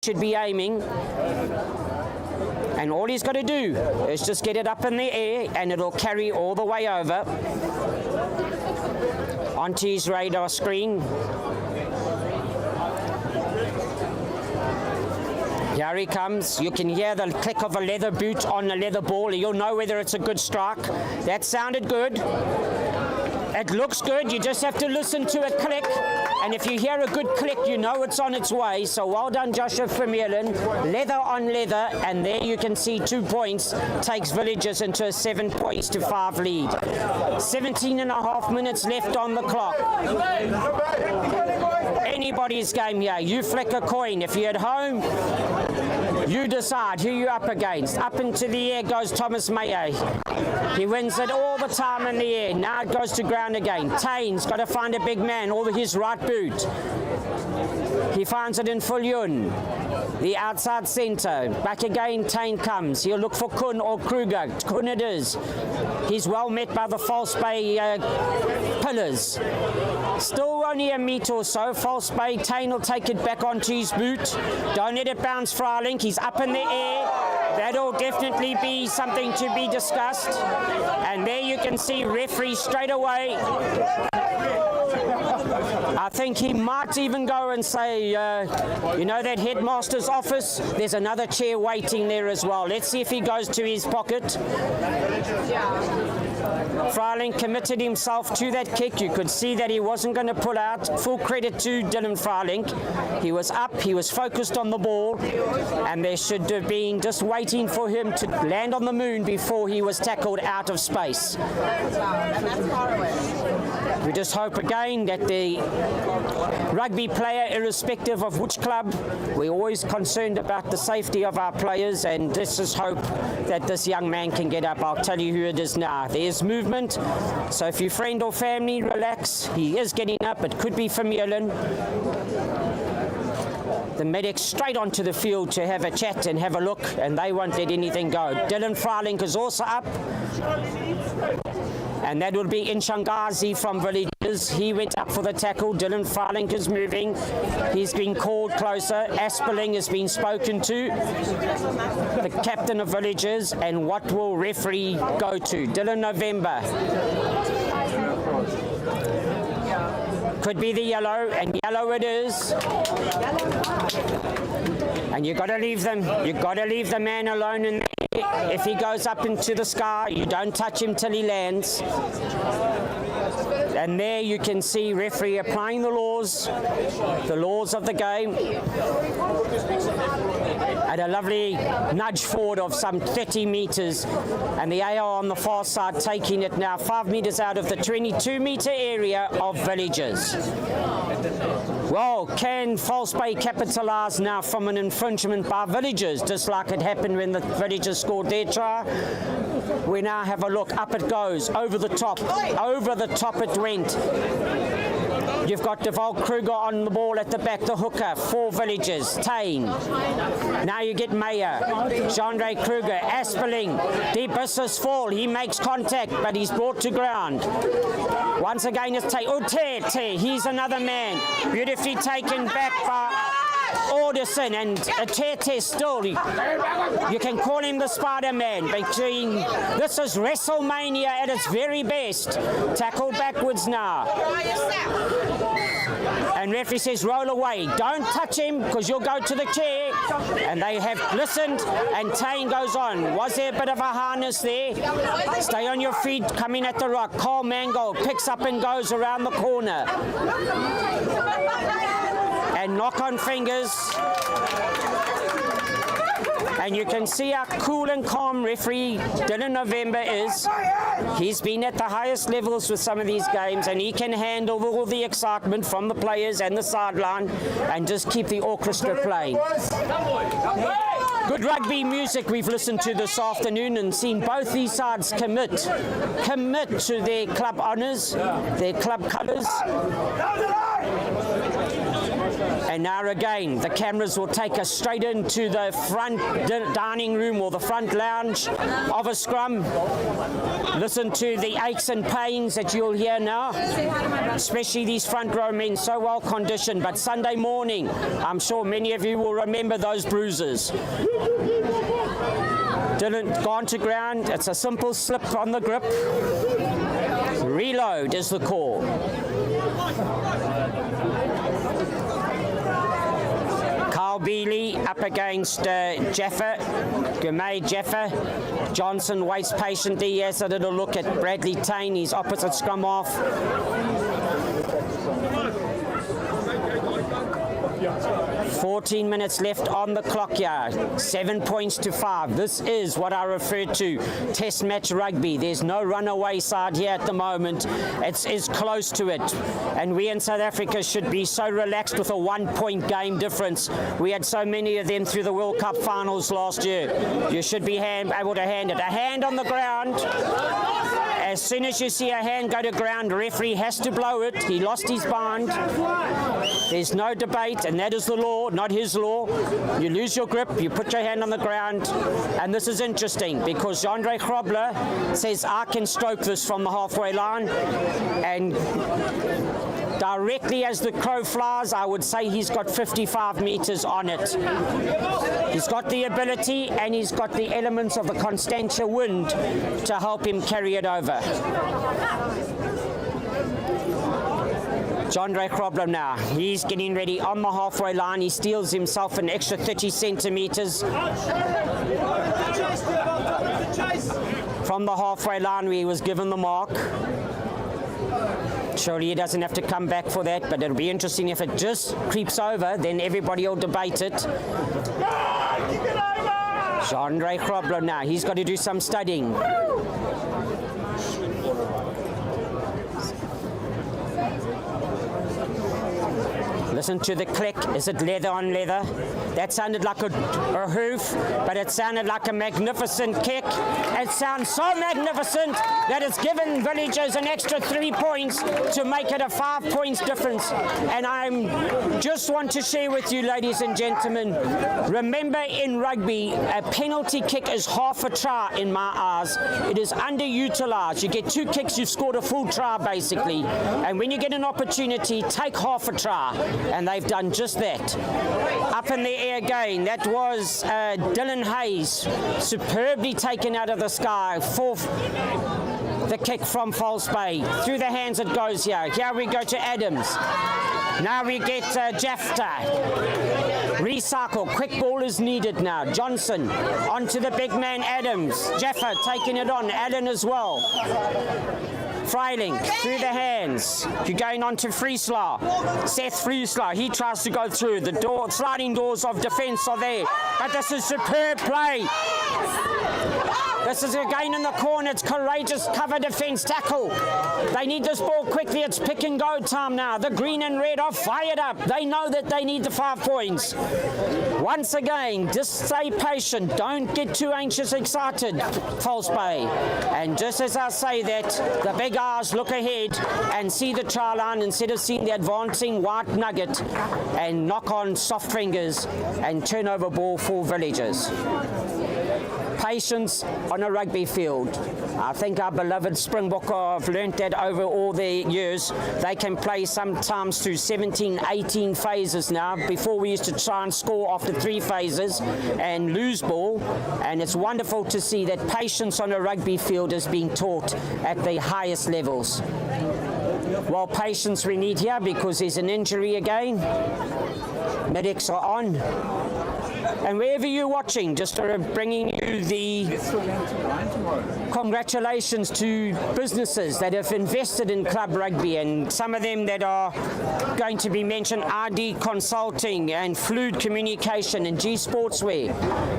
should be aiming. And all he's got to do is just get it up in the air and it'll carry all the way over onto his radar screen. Here he comes. You can hear the click of a leather boot on a leather ball. You'll know whether it's a good strike. That sounded good. It looks good. You just have to listen to it click. And if you hear a good click, you know it's on its way. So well done, Joshua Vermeulen. Leather on leather. And there you can see 2 points. Takes Villagers into a 7 points to 5 lead. 17.5 minutes left on the clock. Anybody's game here. You flick a coin. If you're at home, you decide who you're up against. Up into the air goes Thomas Mayer. He wins it all the time in the air. Now it goes to ground again. Tane's got to find a big man over his right boot. He finds it in Phillip, the outside centre. Back again, Tane comes. He'll look for Kuhn or Kruger. Kuhn it is. He's well met by the False Bay pillars. Still only a metre or so. False Bay, Tane will take it back onto his boot. Don't let it bounce, Freiling. He's up in the air. That'll definitely be something to be discussed. And there you can see referee straight away. I think he might even go and say, you know that headmaster's office? There's another chair waiting there as well. Let's see if he goes to his pocket. Freiling committed himself to that kick. You could see that he wasn't going to pull out. Full credit to Dylan Freiling. He was up, he was focused on the ball, and there should have been just waiting for him to land on the moon before he was tackled out of space. We just hope again that the rugby player, irrespective of which club, we're always concerned about the safety of our players, and let's just hope that this young man can get up. I'll tell you who it is now. There's movement, so if your friend or family, relax. He is getting up. It could be Vermeulen. The medics straight onto the field to have a chat and have a look, and they won't let anything go. Dylan Freiling is also up. And that will be Inshangazi from Villagers. He went up for the tackle. Dylan Freiling is moving. He's been called closer. Asperling has been spoken to. The captain of Villagers. And what will referee go to? Dylan November. Could be the yellow, and yellow it is. And you've got to leave them. You've got to leave the man alone in there. If he goes up into the sky, you don't touch him till he lands. And there you can see referee applying the laws of the game. At a lovely nudge forward of some 30 metres, and the AR on the far side taking it now 5 metres out of the 22-metre area of Villagers. Well, can False Bay capitalise now from an infringement by Villagers, just like it happened when the Villagers scored their try? We now have a look. Up it goes, over the top it went. You've got Deval Kruger on the ball at the back, the hooker, 4 Villagers, Tane. Now you get Mayer, Jean-Ray Kruger, Asperling, deep business fall, he makes contact, but he's brought to ground. Once again it's Tane, oh, Te, he's another man, beautifully taken back by Alderson, and Te still, you can call him the Spider-Man. This is WrestleMania at its very best. Tackle backwards now. And referee says roll away. Don't touch him because you'll go to the chair. And they have listened, and Tane goes on. Was there a bit of a harness there? Stay on your feet, coming at the rock. Carl Mangold picks up and goes around the corner. And knock on fingers. And you can see how cool and calm referee Dylan November is. He's been at the highest levels with some of these games, and he can handle all the excitement from the players and the sideline and just keep the orchestra playing. Good rugby music we've listened to this afternoon, and seen both these sides commit to their club honours, their club colours. And now again, the cameras will take us straight into the front dining room or the front lounge of a scrum. Listen to the aches and pains that you'll hear now, especially these front row men, so well conditioned. But Sunday morning, I'm sure many of you will remember those bruises. Dylan gone to ground. It's a simple slip on the grip. Reload is the call. Carl Bealey up against Jaffa, Gumay Jaffa. Johnson waits patiently. He has a little look at Bradley Tain, his opposite scrum half. 14 minutes left on the clock here. 7 points to 5. This is what I refer to test match rugby. There's no runaway side here at the moment. It's close to it. And we in South Africa should be so relaxed with a 1-point game difference. We had so many of them through the World Cup finals last year. You should be able to hand it. A hand on the ground. As soon as you see a hand go to ground, referee has to blow it. He lost his bind. There's no debate, and that is the law, not his law. You lose your grip, you put your hand on the ground, and this is interesting because Andre Grobler says, I can stroke this from the halfway line, and directly as the crow flies, I would say he's got 55 meters on it. He's got the ability and he's got the elements of the Constantia wind to help him carry it over. John Ray Crobler now, he's getting ready on the halfway line. He steals himself an extra 30 centimeters. From the halfway line where he was given the mark. Surely he doesn't have to come back for that, but it'll be interesting if it just creeps over, then everybody will debate it. Andre Grobler now, he's got to do some studying. Listen to the click. Is it leather on leather? That sounded like a hoof, but it sounded like a magnificent kick. It sounds so magnificent that it's given Villagers an extra 3 points to make it a 5 points difference. And I just want to share with you, ladies and gentlemen, remember in rugby, a penalty kick is half a try in my eyes. It is underutilized. You get 2 kicks, you've scored a full try basically. And when you get an opportunity, take half a try. And they've done just that. Up in the air again, that was Dylan Hayes, superbly taken out of the sky. Fourth, the kick from False Bay. Through the hands it goes here. Here we go to Adams. Now we get Jafta. Recycle, quick ball is needed now. Johnson, onto the big man Adams. Jaffa taking it on, Allen as well. Freiling through the hands. You're going on to Frieslau. Seth Frieslau, he tries to go through. The sliding doors of defence are there. But this is superb play. This is again in the corner. It's courageous cover defence tackle. They need this ball quickly. It's pick and go time now. The green and red are fired up. They know that they need the 5 points. Once again, just stay patient. Don't get too anxious, excited, False Bay. And just as I say that, the big eyes look ahead and see the try line instead of seeing the advancing white nugget and knock on soft fingers and turnover ball for Villagers. Patience on a rugby field. I think our beloved Springbok have learnt that over all the years. They can play sometimes through 17, 18 phases now. Before we used to try and score after 3 phases and lose ball. And it's wonderful to see that patience on a rugby field is being taught at the highest levels. Well, patience we need here because there's an injury again. Medics are on. And wherever you're watching, just bringing you the congratulations to businesses that have invested in club rugby, and some of them that are going to be mentioned, RD Consulting and Fluid Communication and G Sportswear.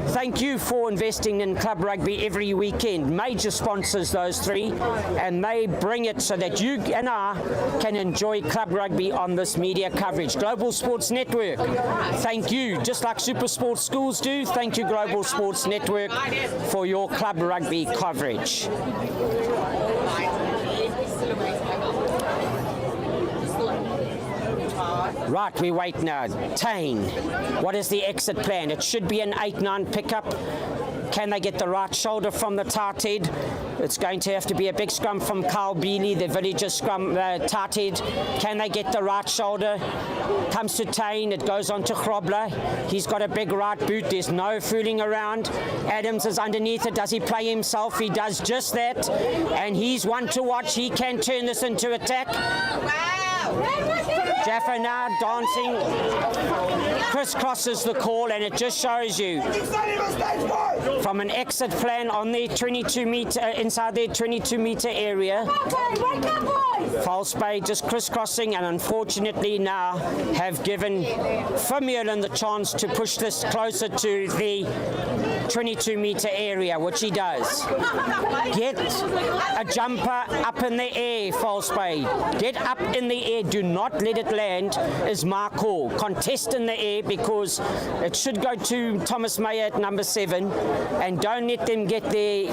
Thank you for investing in club rugby every weekend. Major sponsors, those 3, and they bring it so that you and I can enjoy club rugby on this media coverage. Global Sports Network, thank you. Just like Super Sports Schools do, thank you Global Sports Network for your club rugby coverage. Right, we wait now. Tain, what is the exit plan? It should be an 8-9 pickup. Can they get the right shoulder from the tight head? It's going to have to be a big scrum from Carl Bealey, the Villagers scrum tight head. Can they get the right shoulder? Comes to Tain, it goes on to Grobler. He's got a big right boot, there's no fooling around. Adams is underneath it, does he play himself? He does just that, and he's one to watch. He can turn this into attack. Jaffa now dancing, crisscrosses the call, and it just shows you from an exit plan on their 22 meter, inside their 22 meter area. False Bay just crisscrossing, and unfortunately now have given Phillip the chance to push this closer to the 22 meter area, which he does. Get a jumper up in the air, False Bay. Get up in the air, do not let it land, is my call. Contest in the air, because it should go to Thomas Meyer at number 7, and don't let them get their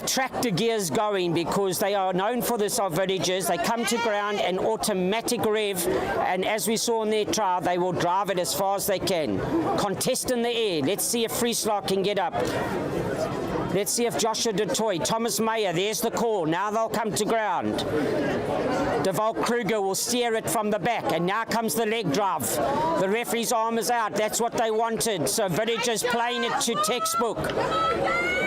tractor gears going, because they are known for this of Villagers. They come to ground and automatic rev, and as we saw in their trial, they will drive it as far as they can. Contest in the air. Let's see if Frieslau can get up. Let's see if Joshua De Toy, Thomas Meyer, there's the call. Now they'll come to ground. De Valk Kruger will steer it from the back, and now comes the leg drive. The referee's arm is out. That's what they wanted. So Villagers playing it to textbook.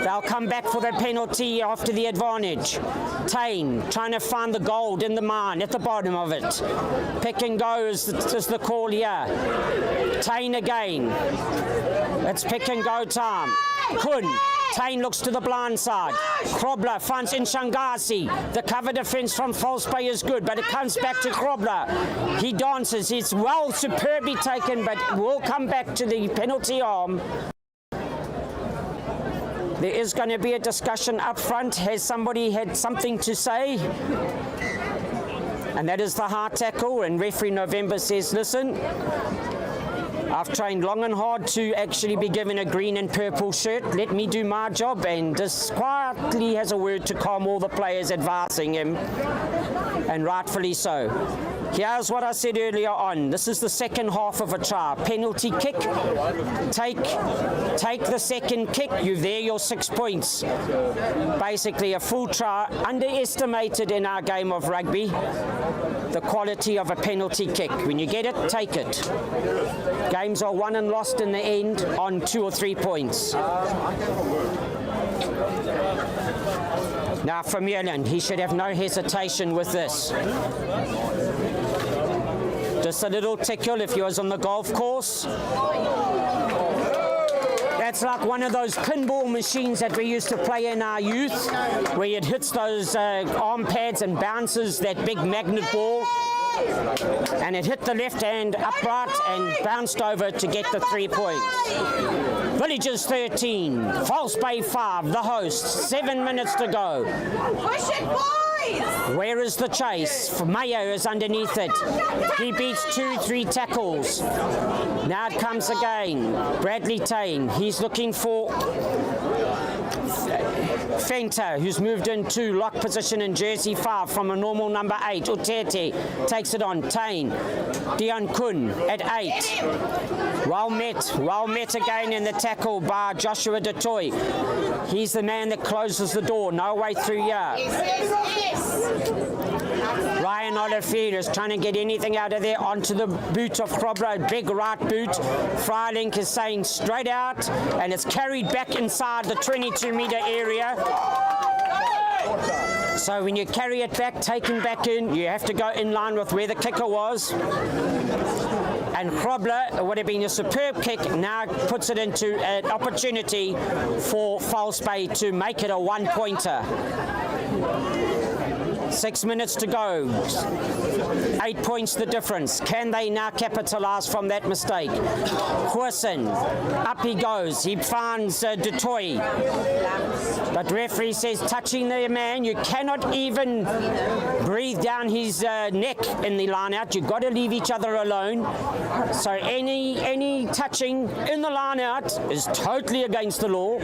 They'll come back for the penalty after the advantage. Tain trying to find the gold in the mine at the bottom of it. Pick and go is the call here. Tain again. It's pick and go time. Kun. Tain looks to the blind side. Grobler finds Inshangazi. The cover defense from False Bay is good, but it comes back to Grobler. He dances. It's well superbly taken, but will come back to the penalty arm. There is going to be a discussion up front. Has somebody had something to say? And that is the hard tackle, and referee November says, listen, I've trained long and hard to actually be given a green and purple shirt. Let me do my job, and just quietly has a word to calm all the players, advising him, and rightfully so. Here's what I said earlier on. This is the second half of a try. Penalty kick. Take the second kick. You're there, your 6 points. Basically a full try. Underestimated in our game of rugby, the quality of a penalty kick. When you get it, take it. Games are won and lost in the end on 2 or 3 points. Now from Yerland, he should have no hesitation with this. Just a little tickle if he was on the golf course. That's like one of those pinball machines that we used to play in our youth, where it hits those arm pads and bounces that big magnet ball. And it hit the left hand upright and bounced over to get the 3 points. Villagers 13, False Bay 5, the hosts, 7 minutes to go. Push it, boys! Where is the chase? Mayo is underneath it. He beats 2-3 tackles. Now it comes again. Bradley Tain, he's looking for Fenter, who's moved into lock position in jersey 5 from a normal number 8. Utete takes it on. Tain, Dion Kun at 8. Well met again in the tackle by Joshua De Toy. He's the man that closes the door. No way through here. Ryan Oliver is trying to get anything out of there onto the boot of Grobler, big right boot. Freilink is saying straight out, and it's carried back inside the 22-meter area. So when you carry it back, taken back in, you have to go in line with where the kicker was. And Grobler, it would have been a superb kick, now puts it into an opportunity for False Bay to make it a 1-pointer. 6 minutes to go. 8 points the difference. Can they now capitalize from that mistake? Corson, up he goes. He finds De Toy. But referee says touching the man, you cannot even breathe down his neck in the line out. You've got to leave each other alone. So any touching in the line out is totally against the law.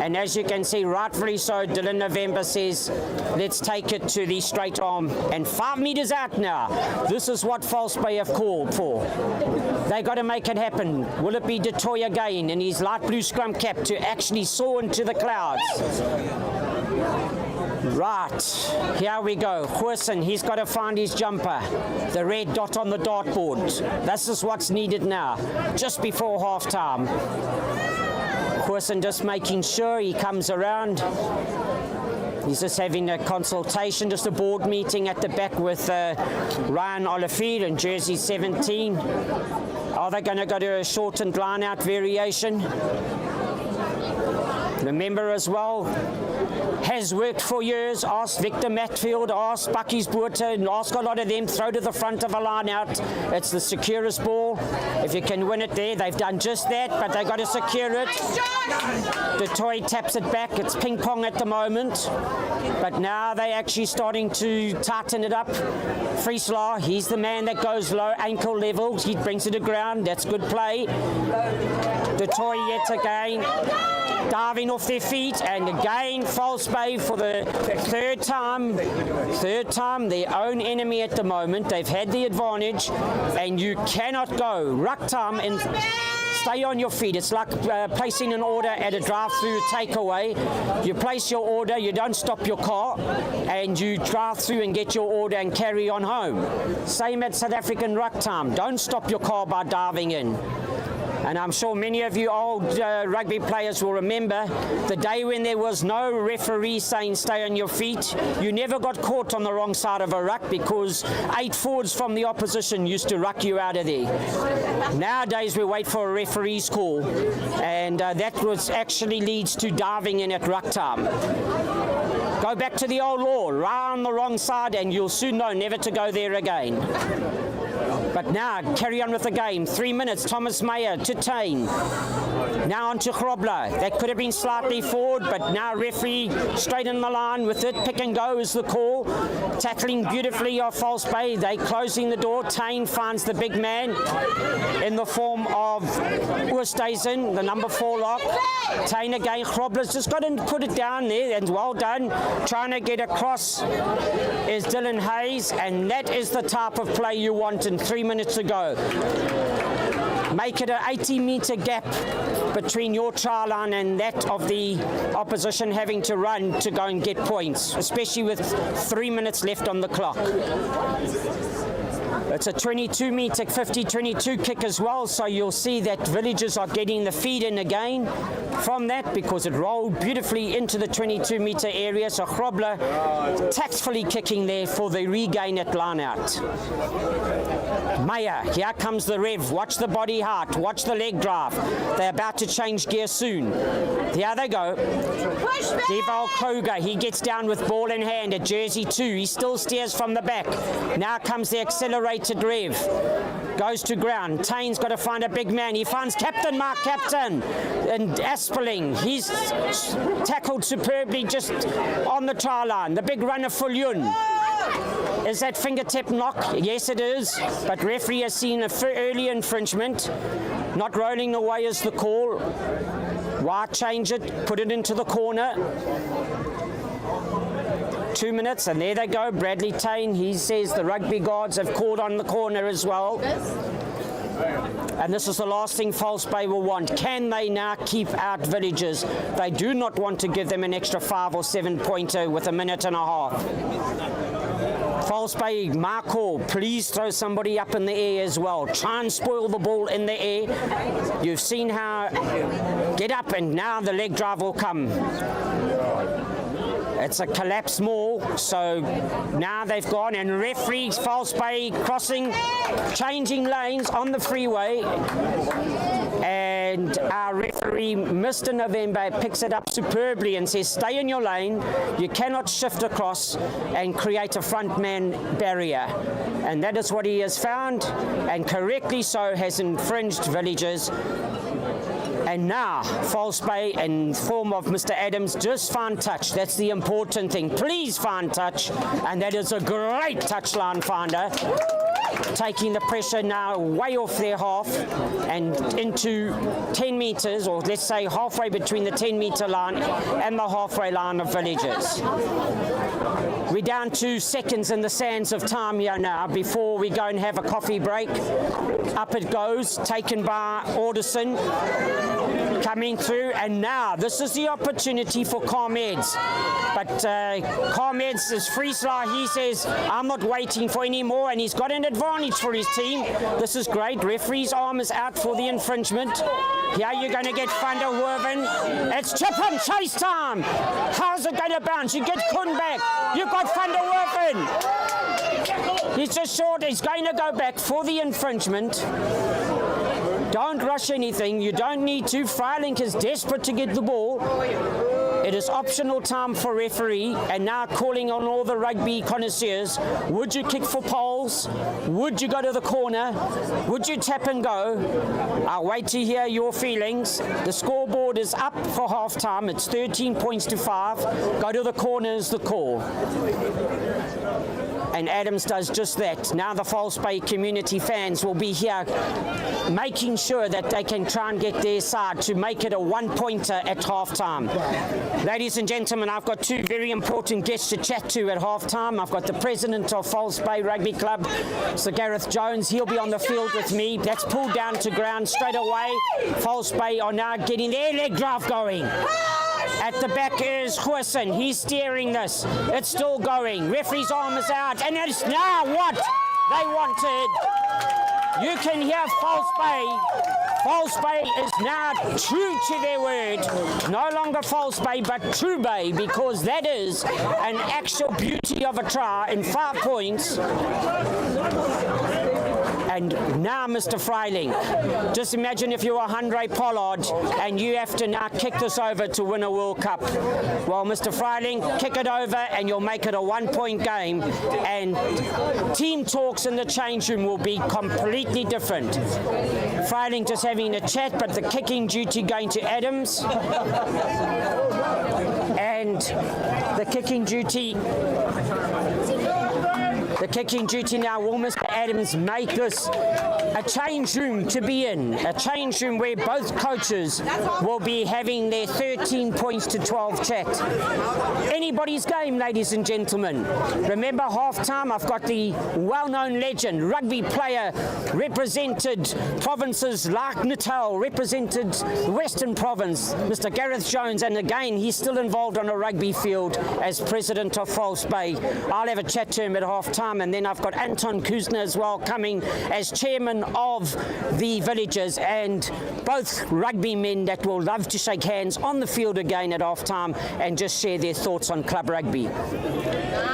And as you can see, rightfully so, Dylan November says, let's take it to trustworthy straight arm, and 5 meters out now. This is what False Bay have called for. They got to make it happen. Will it be Du Toit again in his light blue scrum cap to actually soar into the clouds? Right, here we go. Huersen, he's got to find his jumper. The red dot on the dartboard. This is what's needed now, just before half-time. Huersen just making sure he comes around. He's just having a consultation, just a board meeting at the back with Ryan Olivier in jersey 17. Are they going to go to a shortened line-out variation? Remember as well, has worked for years. Ask Victor Matfield, ask Bucky's Boerter, and ask a lot of them. Throw to the front of a line out. It's the securest ball. If you can win it there, they've done just that, but they've got to secure it. Du Toit taps it back. It's ping pong at the moment, but now they're actually starting to tighten it up. Friesler, he's the man that goes low, ankle level. He brings it to ground. That's good play. Du Toit yet again. Diving off their feet, and again False Bay for the third time, their own enemy at the moment. They've had the advantage, and you cannot go ruck time and stay on your feet. It's like placing an order at a drive-through takeaway. You place your order, you don't stop your car, and you drive through and get your order and carry on home. Same at South African ruck time. Don't stop your car by diving in. And I'm sure many of you old rugby players will remember the day when there was no referee saying stay on your feet. You never got caught on the wrong side of a ruck because 8 forwards from the opposition used to ruck you out of there. Nowadays we wait for a referee's call, and that was actually leads to diving in at ruck time. Go back to the old law, round the wrong side, and you'll soon know never to go there again. But now, carry on with the game. 3 minutes, Thomas Meyer to Tain. Now on to Grobler. That could have been slightly forward, but now referee straight in the line with it. Pick and go is the call. Tackling beautifully off False Bay. They closing the door. Tain finds the big man in the form of Oosthuizen, the number 4 lock. Tain again. Grobler's just got to put it down there, and well done. Trying to get across is Dylan Hayes, and that is the type of play you want in 3 minutes to go. Make it an 80-meter gap between your try line and that of the opposition having to run to go and get points, especially with 3 minutes left on the clock. It's a 22-meter 50-22 kick as well, so you'll see that Villagers are getting the feed in again from that because it rolled beautifully into the 22-meter area. So Grobler tactfully kicking there for the regain at line out. Meyer, here comes the rev. Watch the body height, watch the leg drive. They're about to change gear soon. Here they go. Deval Kruger, he gets down with ball in hand at jersey 2. He still steers from the back. Now comes the accelerated rev. Goes to ground. Tain's got to find a big man. He finds Captain Mark Captain and Aspeling. He's tackled superbly just on the try line. The big runner Fulun. Is that fingertip knock? Yes, it is. But referee has seen an early infringement. Not rolling away is the call. Why change it? Put it into the corner. 2 minutes, and there they go. Bradley Tain, he says the rugby guards have called on the corner as well. And this is the last thing False Bay will want. Can they now keep out Villagers? They do not want to give them an extra 5 or 7 pointer with a minute and a half. False Bay, Marco, please throw somebody up in the air as well. Try and spoil the ball in the air. You've seen how, get up, and now the leg drive will come. It's a collapse maul, so now they've gone, and referees False Bay crossing, changing lanes on the freeway, and our referee Mr. November picks it up superbly and says stay in your lane, you cannot shift across and create a front man barrier, and that is what he has found, and correctly so has infringed Villagers. And now, False Bay, in form of Mr. Adams, just find touch. That's the important thing. Please find touch. And that is a great touchline finder. Taking the pressure now way off their half and into 10 metres, or let's say halfway between the 10-metre line and the halfway line of Villagers. We're down to seconds in the sands of time here now before we go and have a coffee break. Up it goes, taken by Alderson, coming through, and now this is the opportunity for Carmeds. But Carmeds is freestyle. He says, I'm not waiting for any more, and he's got an advantage for his team. This is great. Referee's arm is out for the infringement. Here you're going to get Van der Werven. It's chip and chase time. How's it going to bounce? You get Kuhn back. You've got Van der Werven. He's just short. He's going to go back for the infringement. Don't rush anything. You don't need to. Freilink is desperate to get the ball. It is optional time for referee, and now calling on all the rugby connoisseurs. Would you kick for poles? Would you go to the corner? Would you tap and go? I'll wait to hear your feelings. The scoreboard is up for half-time. It's 13 points to 5. Go to the corner is the call. And Adams does just that. Now the False Bay community fans will be here making sure that they can try and get their side to make it a one-pointer at half-time. Ladies and gentlemen, I've got two very important guests to chat to at half-time. I've got the president of False Bay Rugby Club, Sir Gareth Jones. He'll be on the field with me. That's pulled down to ground straight away. False Bay are now getting their leg drive going. At the back is Huissen. He's steering this. It's still going. Referee's arm is out. And it's now what they wanted. You can hear False Bay. False Bay is now true to their word. No longer False Bay, but True Bay, because that is an actual beauty of a try in 5 points. And now, Mr. Freilink, just imagine if you were Andre Pollard and you have to now kick this over to win a World Cup. Well, Mr. Freilink, kick it over and you'll make it a one-point game. And team talks in the change room will be completely different. Freilink just having a chat, but the kicking duty going to Adams. And the kicking duty now, will Mr. Adams make this a change room to be in, a change room where both coaches will be having their 13 points to 12 chat. Anybody's game, ladies and gentlemen. Remember, half-time, I've got the well-known legend, rugby player, represented provinces like Natal, represented the Western Province, Mr. Gareth Jones, and again, he's still involved on a rugby field as president of False Bay. I'll have a chat to him at half-time, and then I've got Anton Kuzner as well coming as chairman of the Villagers, and both rugby men that will love to shake hands on the field again at half-time and just share their thoughts on club rugby.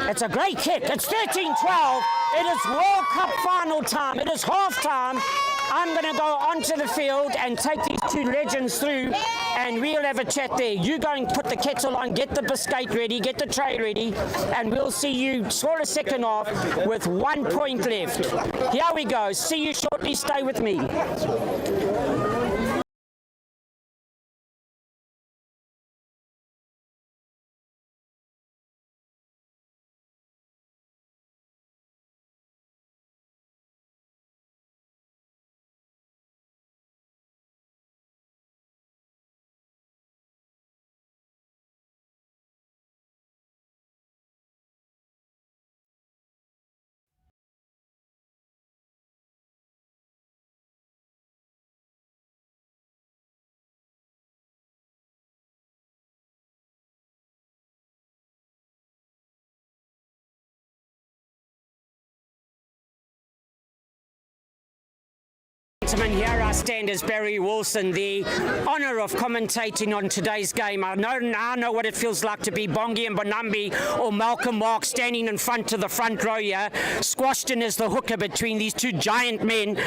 It's a great kick. It's 13-12. It is World Cup final time. It is half-time. I'm going to go onto the field and take these two legends through, and we'll have a chat there. You go and put the kettle on, get the biscuit ready, get the tray ready, and we'll see you score a second half with 1 point left. Here we go. See you shortly. Stay with me. Here I stand as Barry Wilson, the honour of commentating on today's game. I know what it feels like to be Bongi and Bonambi or Malcolm Mark standing in front of the front row here, squashed in as the hooker between these two giant men.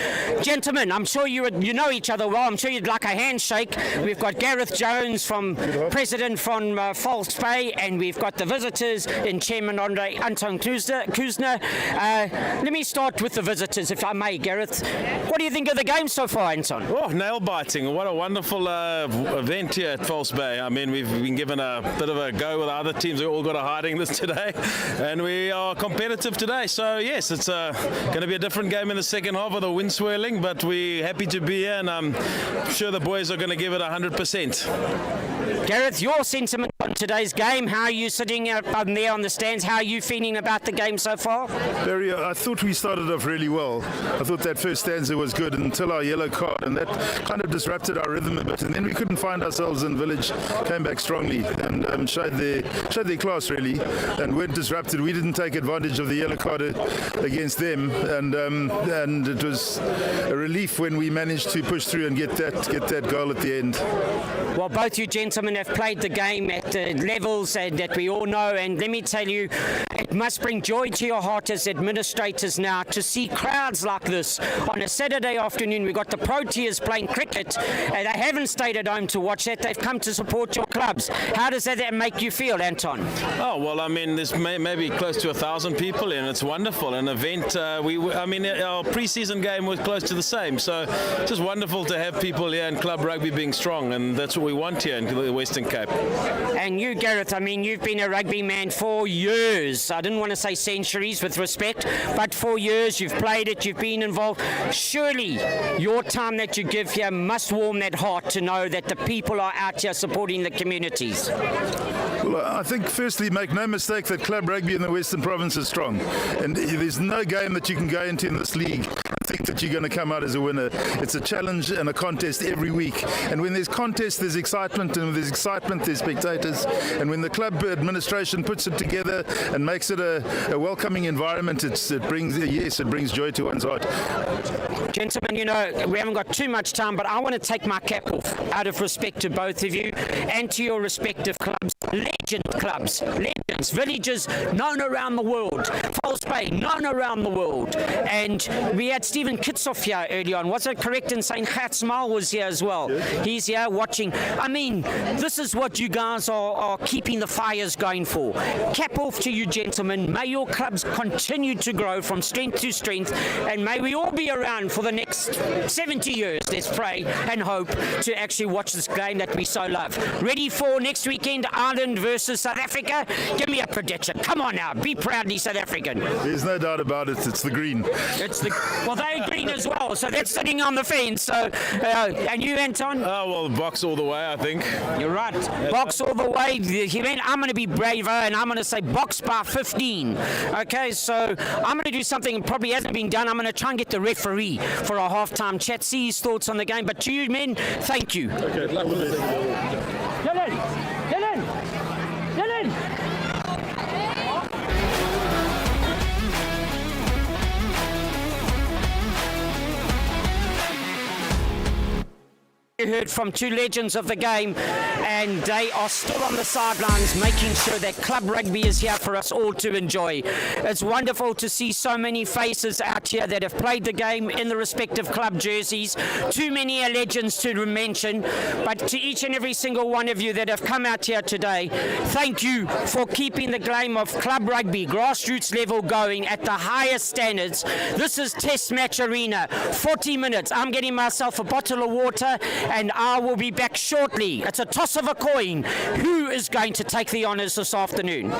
Gentlemen, I'm sure you know each other well. I'm sure you'd like a handshake. We've got Gareth Jones, president from False Bay, and we've got the visitors in Chairman Anton Kuzner. Let me start with the visitors, if I may, Gareth. What do you think of the game so far, Anton? Oh, nail-biting. What a wonderful event here at False Bay. I mean, we've been given a bit of a go with the other teams. We all got a hiding list today, and we are competitive today. So, yes, it's going to be a different game in the second half with the wind swirling, but we're happy to be here, and I'm sure the boys are going to give it 100%. Gareth, your sentiment on today's game, how are you sitting up there on the stands? How are you feeling about the game so far? Barry, I thought we started off really well. I thought that first stanza was good until our yellow card, and that kind of disrupted our rhythm a bit. And then we couldn't find ourselves in Village, came back strongly and showed their class really, and weren't disrupted. We didn't take advantage of the yellow card against them, and it was a relief when we managed to push through and get that goal at the end. Well, both you gentlemen have played the game at levels that we all know, and let me tell you, it must bring joy to your heart as administrators now to see crowds like this on a Saturday afternoon. We've got the Proteas playing cricket, and they haven't stayed at home to watch that. They've come to support your clubs. How does that make you feel, Anton? Oh, well, I mean, there's maybe close to 1,000 people in. It's wonderful. An event, our pre-season game was close to the same. So it's just wonderful to have people here in club rugby being strong, and that's what we want here in the Western Cape. And you, Gareth, I mean, you've been a rugby man for years. I didn't want to say centuries with respect, but for years you've played it, you've been involved. Surely your time that you give here must warm that heart to know that the people are out here supporting the communities. Well, I think firstly, make no mistake that club rugby in the Western Province is strong, and there's no game that you can go into in this league and think that you're going to come out as a winner. It's a challenge and a contest every week, and when there's contest there's excitement, and when there's excitement there's spectators, and when the club administration puts it together and makes it a welcoming environment, it brings joy to one's heart. Gentlemen, you know, we haven't got too much time, but I want to take my cap off out of respect to both of you and to your respective clubs. Legends, villages known around the world, False Bay known around the world, and we had Stephen Kitsoff here early on. Was it correct in saying Khatsmal was here as well? Yeah. He's here watching. I mean, this is what you guys are keeping the fires going for. Cap off to you gentlemen. May your clubs continue to grow from strength to strength, and may we all be around for the next 70 years, let's pray and hope, to actually watch this game that we so love. Ready for next weekend, Ireland versus South Africa? Give me a prediction. Come on now, be proudly South African. There's no doubt about it, it's the green. Well, they're green as well, so that's sitting on the fence. So, and you, Anton? Oh, well, box all the way, I think. You're right. Box all the way. I'm going to be braver, and I'm going to say box by 15. Okay, so I'm going to do something that probably hasn't been done. I'm going to try and get the referee for a half-time chat, see his thoughts on the game. But to you men, thank you. Okay, lovely. Dylan! You heard from two legends of the game, and they are still on the sidelines making sure that club rugby is here for us all to enjoy. It's wonderful to see so many faces out here that have played the game in the respective club jerseys. Too many legends to mention, but to each and every single one of you that have come out here today, thank you for keeping the game of club rugby, grassroots level, going at the highest standards. This is Test Match Arena, 40 minutes. I'm getting myself a bottle of water, and I will be back shortly. It's a toss of a coin. Who is going to take the honours this afternoon?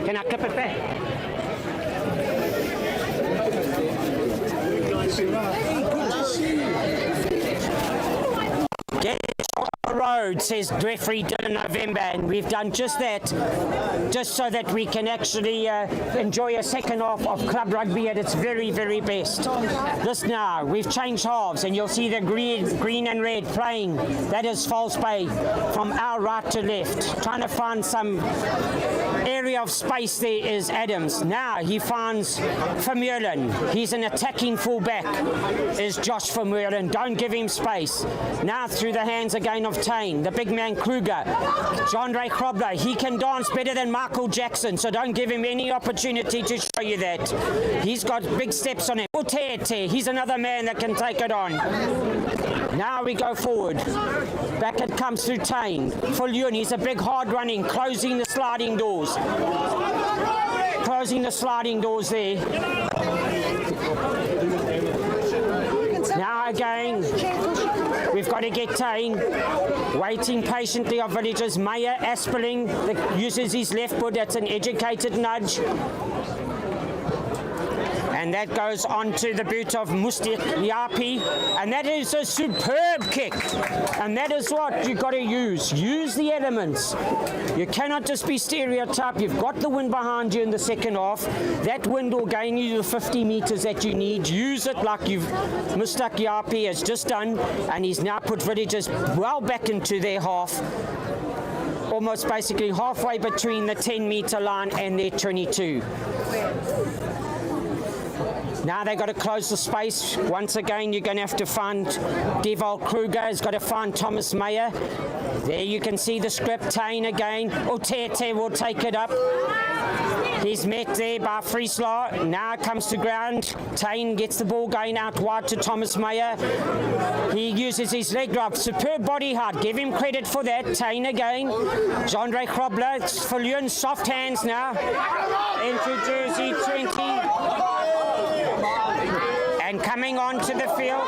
Can I clip it back? Get on the road, says referee Dylan November, and we've done just that, just so that we can actually enjoy a second half of club rugby at its very, very best. This now, we've changed halves, and you'll see the green and red playing. That is False Bay from our right to left. Trying to find some area of space there is Adams. Now he finds Vermeulen. He's an attacking fullback, is Josh Vermeulen. Don't give him space. Now through the hands again of Tain. again, the big man Kruger. Jandre Krobler, he can dance better than Michael Jackson, so don't give him any opportunity to show you that. He's got big steps on him. Utete, he's another man that can take it on. Now we go forward. Back it comes to Tain. Phillip, he's a big hard running, closing the sliding doors. Closing the sliding doors there. Now again, we've got to get Tain. Waiting patiently of villagers. Meyer Aspeling that uses his left foot. That's an educated nudge. And that goes on to the boot of Mustik Yapi. And that is a superb kick. And that is what you've got to use. Use the elements. You cannot just be stereotyped. You've got the wind behind you in the second half. That wind will gain you the 50 meters that you need. Use it like Mustik Yapi has just done. And he's now put villagers well back into their half. Almost basically halfway between the 10-meter line and their 22. Now they've got to close the space. Once again, you're going to have to find Devol Kruger has got to find Thomas Meyer. There you can see the script. Tain again. Utete will take it up. He's met there by Friesler. Now it comes to ground. Tain gets the ball going out wide to Thomas Meyer. He uses his leg drive. Superb body height. Give him credit for that. Tain again. Jandre Krobler. Phillip, soft hands now. Into jersey 20. And coming onto the field.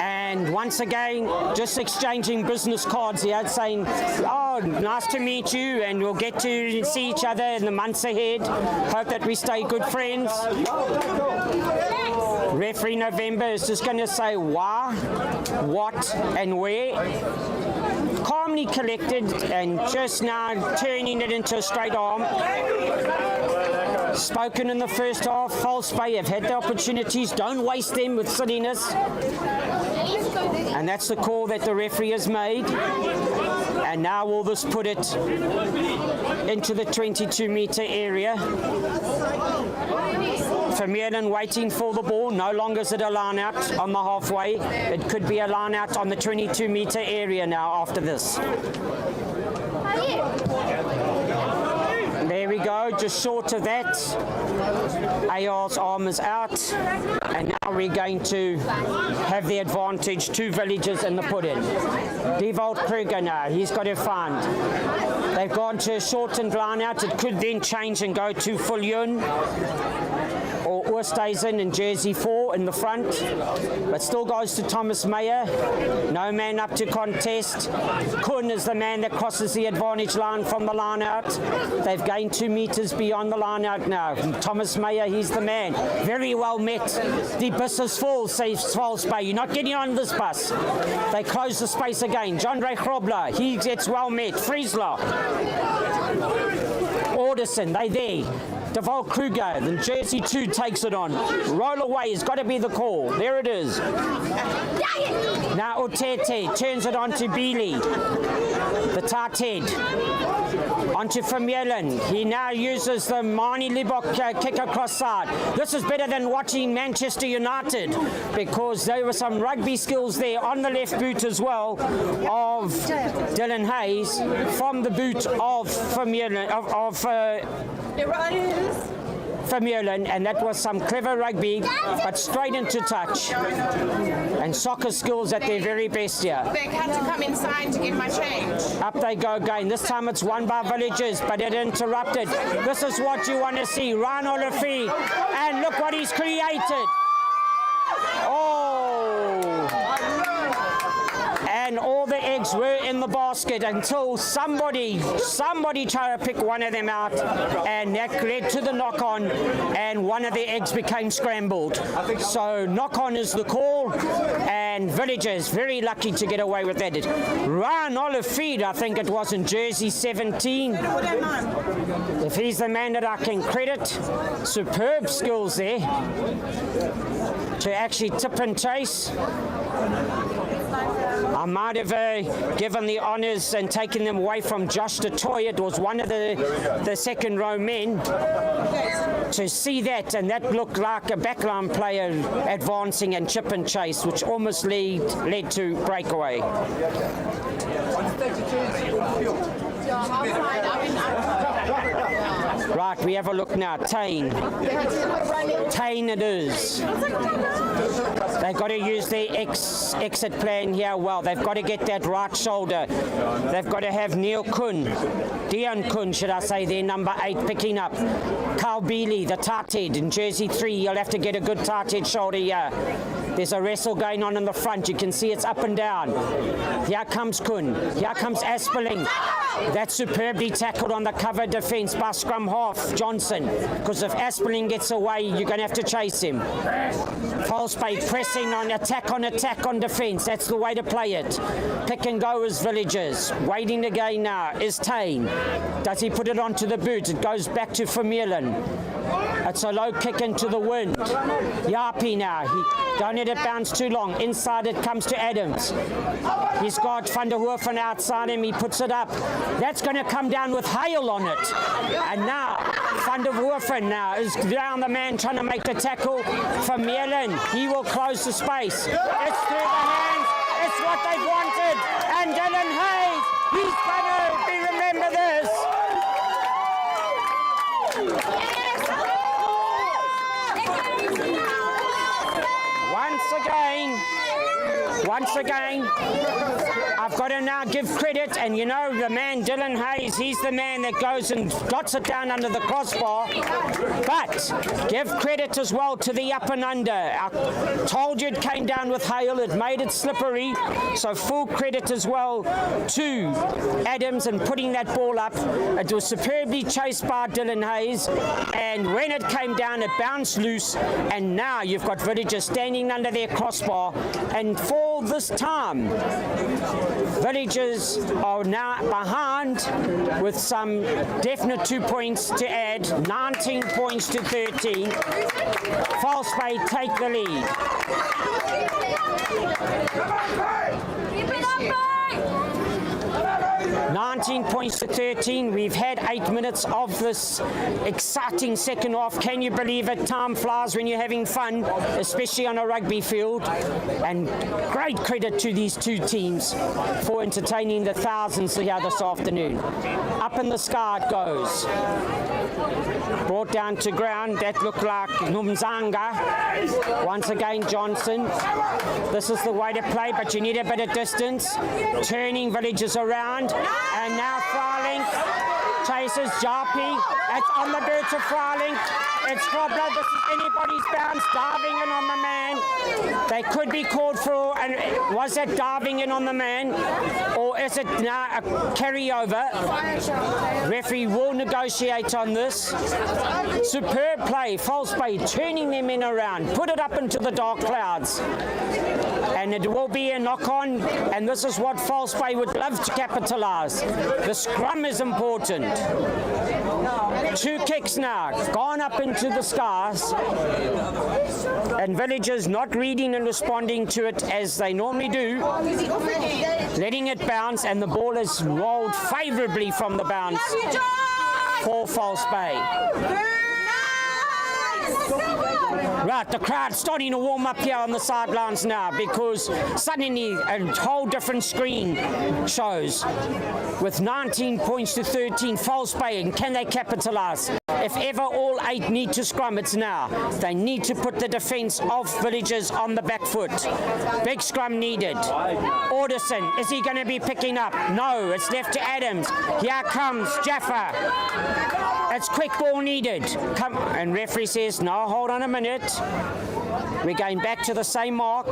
And once again, just exchanging business cards here, saying, oh, nice to meet you, and we'll get to see each other in the months ahead. Hope that we stay good friends. Referee November is just going to say why, what, and where. Calmly collected and just now turning it into a straight arm. Spoken in the first half, false play. Have had the opportunities. Don't waste them with silliness. And that's the call that the referee has made. And now will this put it into the 22-meter area. Vermeulen waiting for the ball. No longer is it a line out on the halfway. It could be a line out on the 22-meter area now after this. There we go, just short of that. AR's arm is out. And now we're going to have the advantage, two villagers in the put-in. Devol Kruger now, he's got to find. They've gone to a shortened line out. It could then change and go to Phillip. Or Oosthuizen in jersey 4 in the front, but still goes to Thomas Meyer. No man up to contest. Kuhn is the man that crosses the advantage line from the line out. They've gained 2 meters beyond the line out now. Thomas Meyer, he's the man. Very well met. The bus is full, says Svalsby. You're not getting on this bus. They close the space again. Jandre Krobler, he gets well met. Friesler. Alderson, they there. Devol Kruger, then jersey 2 takes it on. Roll away has got to be the call. There it is. Now Utete turns it on to Beeley. The tight head. Onto Vermeulen. He now uses the Marnie Libok kick across side. This is better than watching Manchester United because there were some rugby skills there on the left boot as well of Dylan Hayes from the boot of Vermeulen, Vermeulen, and that was some clever rugby, but straight into touch. And soccer skills at their very best here. They had to come inside to get my change. Up they go again. This time it's won by villagers, but it interrupted. This is what you want to see. Ryan Olifi, and look what he's created. Oh! And all the eggs were in the basket until somebody tried to pick one of them out, and that led to the knock-on, and one of the eggs became scrambled. So knock-on is the call, and villagers very lucky to get away with that. Ryan Olifi, I think it was in jersey 17. If he's the man that I can credit, superb skills there to actually tip and chase. I might have given the honours and taken them away from Josh DeToy. It was one of the second row men. To see that, and that looked like a backline player advancing and chip and chase, which almost led to breakaway. Right, we have a look now. Tain it is. They've got to use their exit plan here well. They've got to get that right shoulder. They've got to have Dion Kun, should I say, their number 8 picking up. Carl Bealey, the tight head in jersey 3. You'll have to get a good tight head shoulder here. There's a wrestle going on in the front. You can see it's up and down. Here comes Kun. Here comes Asperling. That's superbly tackled on the cover defence by scrum half Johnson. Because if Asperling gets away, you're going to have to chase him. Falsebay pressing on attack on defence. That's the way to play it. Pick and go as Villagers. Waiting again now is Tain. Does he put it onto the boot? It goes back to Vermeulen. It's a low kick into the wind. Yapi now. Don't let it bounce too long. Inside it comes to Adams. He's got Van der Hoofen outside him. He puts it up. That's going to come down with hail on it. And now Van der Hoofen now is down the man trying to make the tackle. Vermeulen, he will close the space. It's through the hands. It's what they've wanted. And Dylan Hayes, he's going to remember this. Once again, I've got to now give credit, and you know the man Dylan Hayes, he's the man that goes and dots it down under the crossbar, but give credit as well to the up and under. I told you it came down with hail, it made it slippery, so full credit as well to Adams and putting that ball up. It was superbly chased by Dylan Hayes, and when it came down it bounced loose, and now you've got Villagers standing under their crossbar, and for this time Villagers are now behind with some definite 2 points to add, 19 points to 13. Falsebay take the lead. 19 points to 13. We've had 8 minutes of this exciting second half. Can you believe it? Time flies when you're having fun, especially on a rugby field. And great credit to these two teams for entertaining the thousands here this afternoon. Up in the sky it goes. Brought down to ground. That looked like Numzanga. Once again Johnson. This is the way to play, but you need a bit of distance. Turning Villagers around. And now Frylink chases Japi. That's on the dirt of Frylink. It's Grobler. This is anybody's bounce. Diving in on the man. They could be called for. And was that diving in on the man? Or is it now a carryover? Referee will negotiate on this. Superb play. Falsebay turning them in around. Put it up into the dark clouds. And it will be a knock-on, and this is what Falsebay would love to capitalise. The scrum is important. 2 kicks now, gone up into the skies, and Villagers not reading and responding to it as they normally do, letting it bounce, and the ball is rolled favourably from the bounce for Falsebay. Right, the crowd's starting to warm up here on the sidelines now because suddenly a whole different screen shows with 19 points to 13, Falsebay, and can they capitalise? If ever all 8 need to scrum, it's now. They need to put the defence of Villagers on the back foot. Big scrum needed. Alderson, is he going to be picking up? No, it's left to Adams. Here comes Jaffa. It's quick ball needed. Come, and referee says, no, hold on a minute. We're going back to the same mark.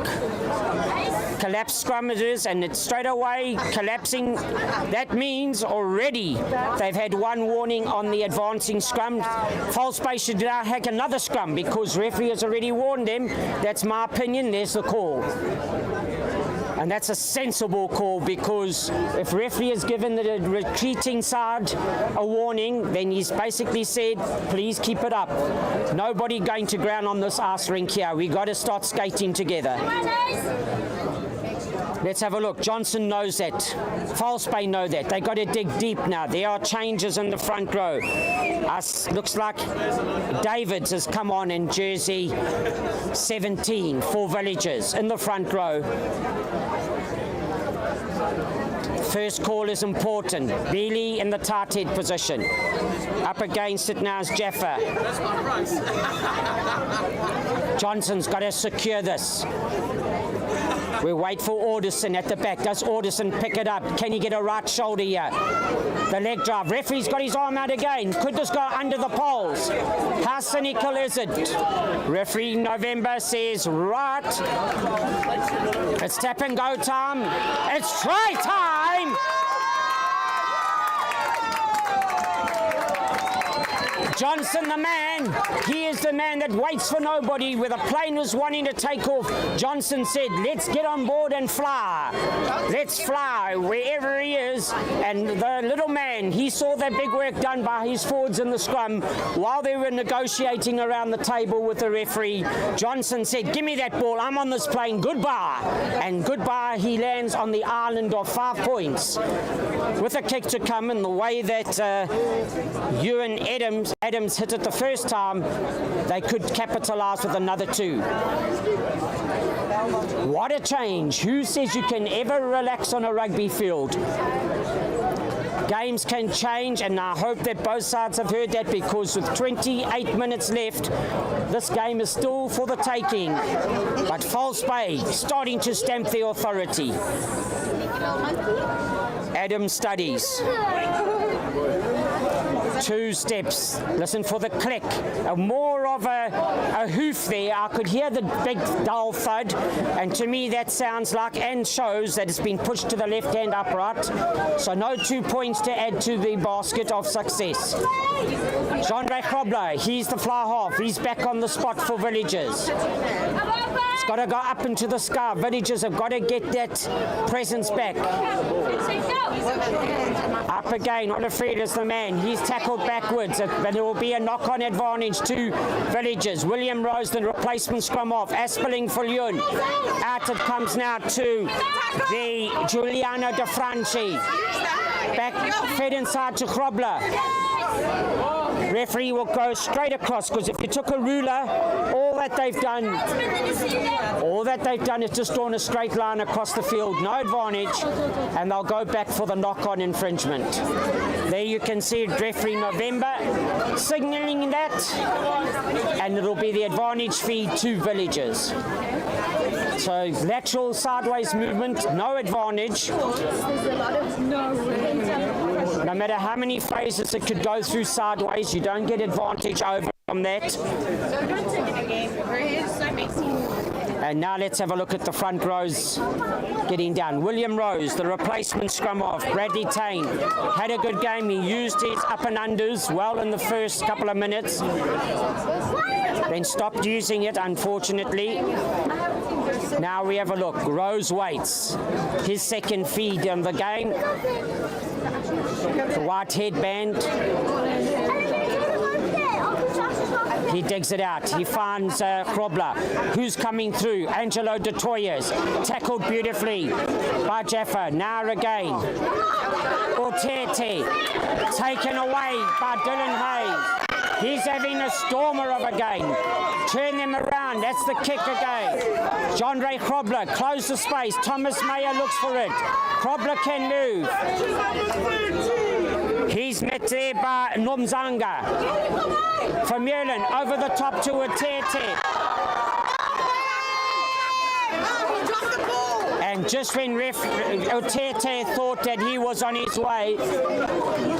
Collapse scrum it is, and it's straight away collapsing. That means already they've had 1 warning on the advancing scrum. Falsebay should now have another scrum because referee has already warned them. That's my opinion. There's the call. And that's a sensible call because if referee has given the retreating side a warning, then he's basically said, please keep it up. Nobody going to ground on this ice rink here. We got to start skating together. Let's have a look. Johnson knows that. False Bay know that. They got to dig deep now. There are changes in the front row. Looks like Davids has come on in jersey 17 for Villagers in the front row. First call is important. Bealey in the tight head position. Up against it now is Jaffa. Johnson's got to secure this. We wait for Alderson at the back. Does Alderson pick it up? Can he get a right shoulder here? The leg drive. Referee's got his arm out again. Could this go under the poles? How cynical is it? Referee November says right. It's tap and go time. It's try time! Johnson, the man, he is the man that waits for nobody. With a plane was wanting to take off, Johnson said, let's get on board and fly. Let's fly wherever he is. And the little man, he saw that big work done by his forwards in the scrum while they were negotiating around the table with the referee. Johnson said, give me that ball, I'm on this plane, goodbye. And goodbye, he lands on the island of 5 points. With a kick to come in the way that Ewan Adams hit it the first time, they could capitalise with another 2. What a change. Who says you can ever relax on a rugby field? Games can change, and I hope that both sides have heard that, because with 28 minutes left, this game is still for the taking. But False Bay starting to stamp the authority. Adams studies. 2 steps. Listen for the click. More of a hoof there. I could hear the big dull thud, and to me that sounds like and shows that it's been pushed to the left-hand upright. So no 2 points to add to the basket of success. Jean-Ray Krobler, he's the fly half. He's back on the spot for Villagers. It's got to go up into the sky. Villagers have got to get that presence back. Up again, Olafred is the man. He's tackled backwards, but it will be a knock-on advantage to Villagers. William Rose, the replacement scrum off. Aspelling for Lyon. Out it comes now to the Giuliano De Franchi. Back, fed inside to Krobler. Referee will go straight across, because if you took a ruler, all that they've done is just drawn a straight line across the field, no advantage, and they'll go back for the knock-on infringement. There you can see referee November signalling that, and it'll be the advantage feed to Villagers. So lateral sideways movement, no advantage. No matter how many phases it could go through sideways, you don't get advantage over from that. And now let's have a look at the front rows getting down. William Rose, the replacement scrum off. Bradley Tain had a good game. He used his up and unders well in the first couple of minutes, then stopped using it, unfortunately. Now we have a look. Rose waits. His second feed in the game. The white headband. He digs it out. He finds Krobler, who's coming through. Angelo De Toyers, tackled beautifully by Jaffa. Now again. Otete, taken away by Dylan Hayes. He's having a stormer of a game. Turn them around. That's the kick again. Jean-Ray Krobler, close the space. Thomas Meyer looks for it. Krobler can move. He's met there by Nomzanga. From Merlin, over the top to Otete. And just when Otete thought that he was on his way,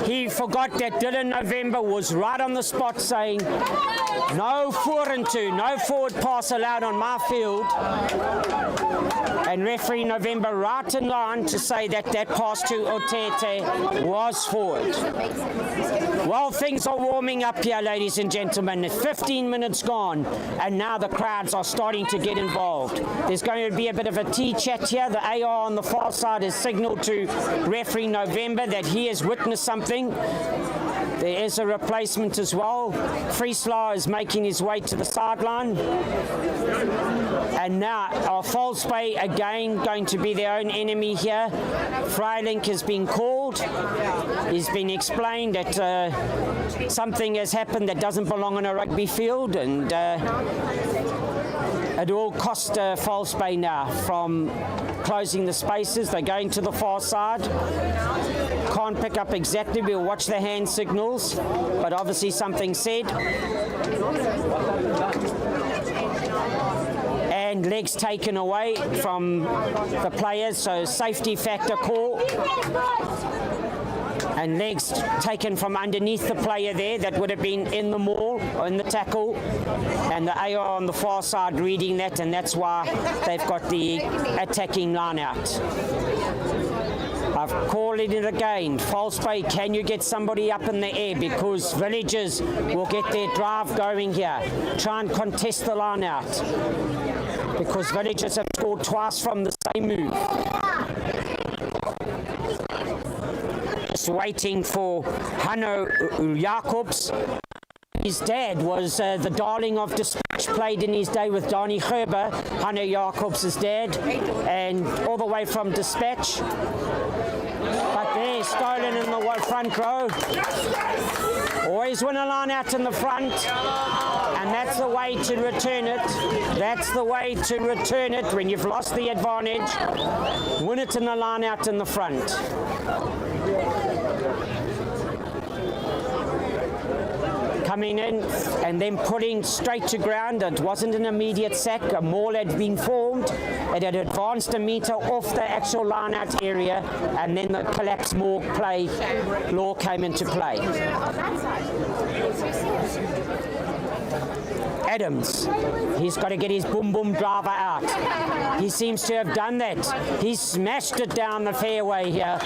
he forgot that Dylan November was right on the spot saying, no forward pass allowed on my field. And referee November right in line to say that that pass to Otete was forward. Well, things are warming up here, ladies and gentlemen. 15 minutes gone, and now the crowds are starting to get involved. There's going to be a bit of a tea chat here. The AR on the far side has signalled to referee November that he has witnessed something. There is a replacement as well. Frieslau is making his way to the sideline. And now our False Bay again going to be their own enemy here. Freilink has been called. He's been explained that something has happened that doesn't belong on a rugby field, and it all cost False Bay now from closing the spaces. They're going to the far side. Can't pick up exactly. We'll watch the hand signals, but obviously something said. And legs taken away from the players, so safety factor call. And legs taken from underneath the player there that would have been in the maul or in the tackle, and the AR on the far side reading that, and that's why they've got the attacking line out. I've called it again. False Bay, can you get somebody up in the air, because Villagers will get their drive going here. Try and contest the line out, because Villagers have scored twice from the same move. Waiting for Hanno Jacobs. His dad was the darling of Dispatch, played in his day with Donnie Gerber, Hanno Jacobs' dad, and all the way from Dispatch. But there, stolen in the front row. Always win a line out in the front, and that's the way to return it. That's the way to return it when you've lost the advantage. Win it in the line out in the front. Coming in and then putting straight to ground. It wasn't an immediate sack. A maul had been formed. It had advanced a metre off the actual line-out area, and then the collapse maul play law came into play. Adams, he's got to get his boom-boom driver out. He seems to have done that. He smashed it down the fairway here,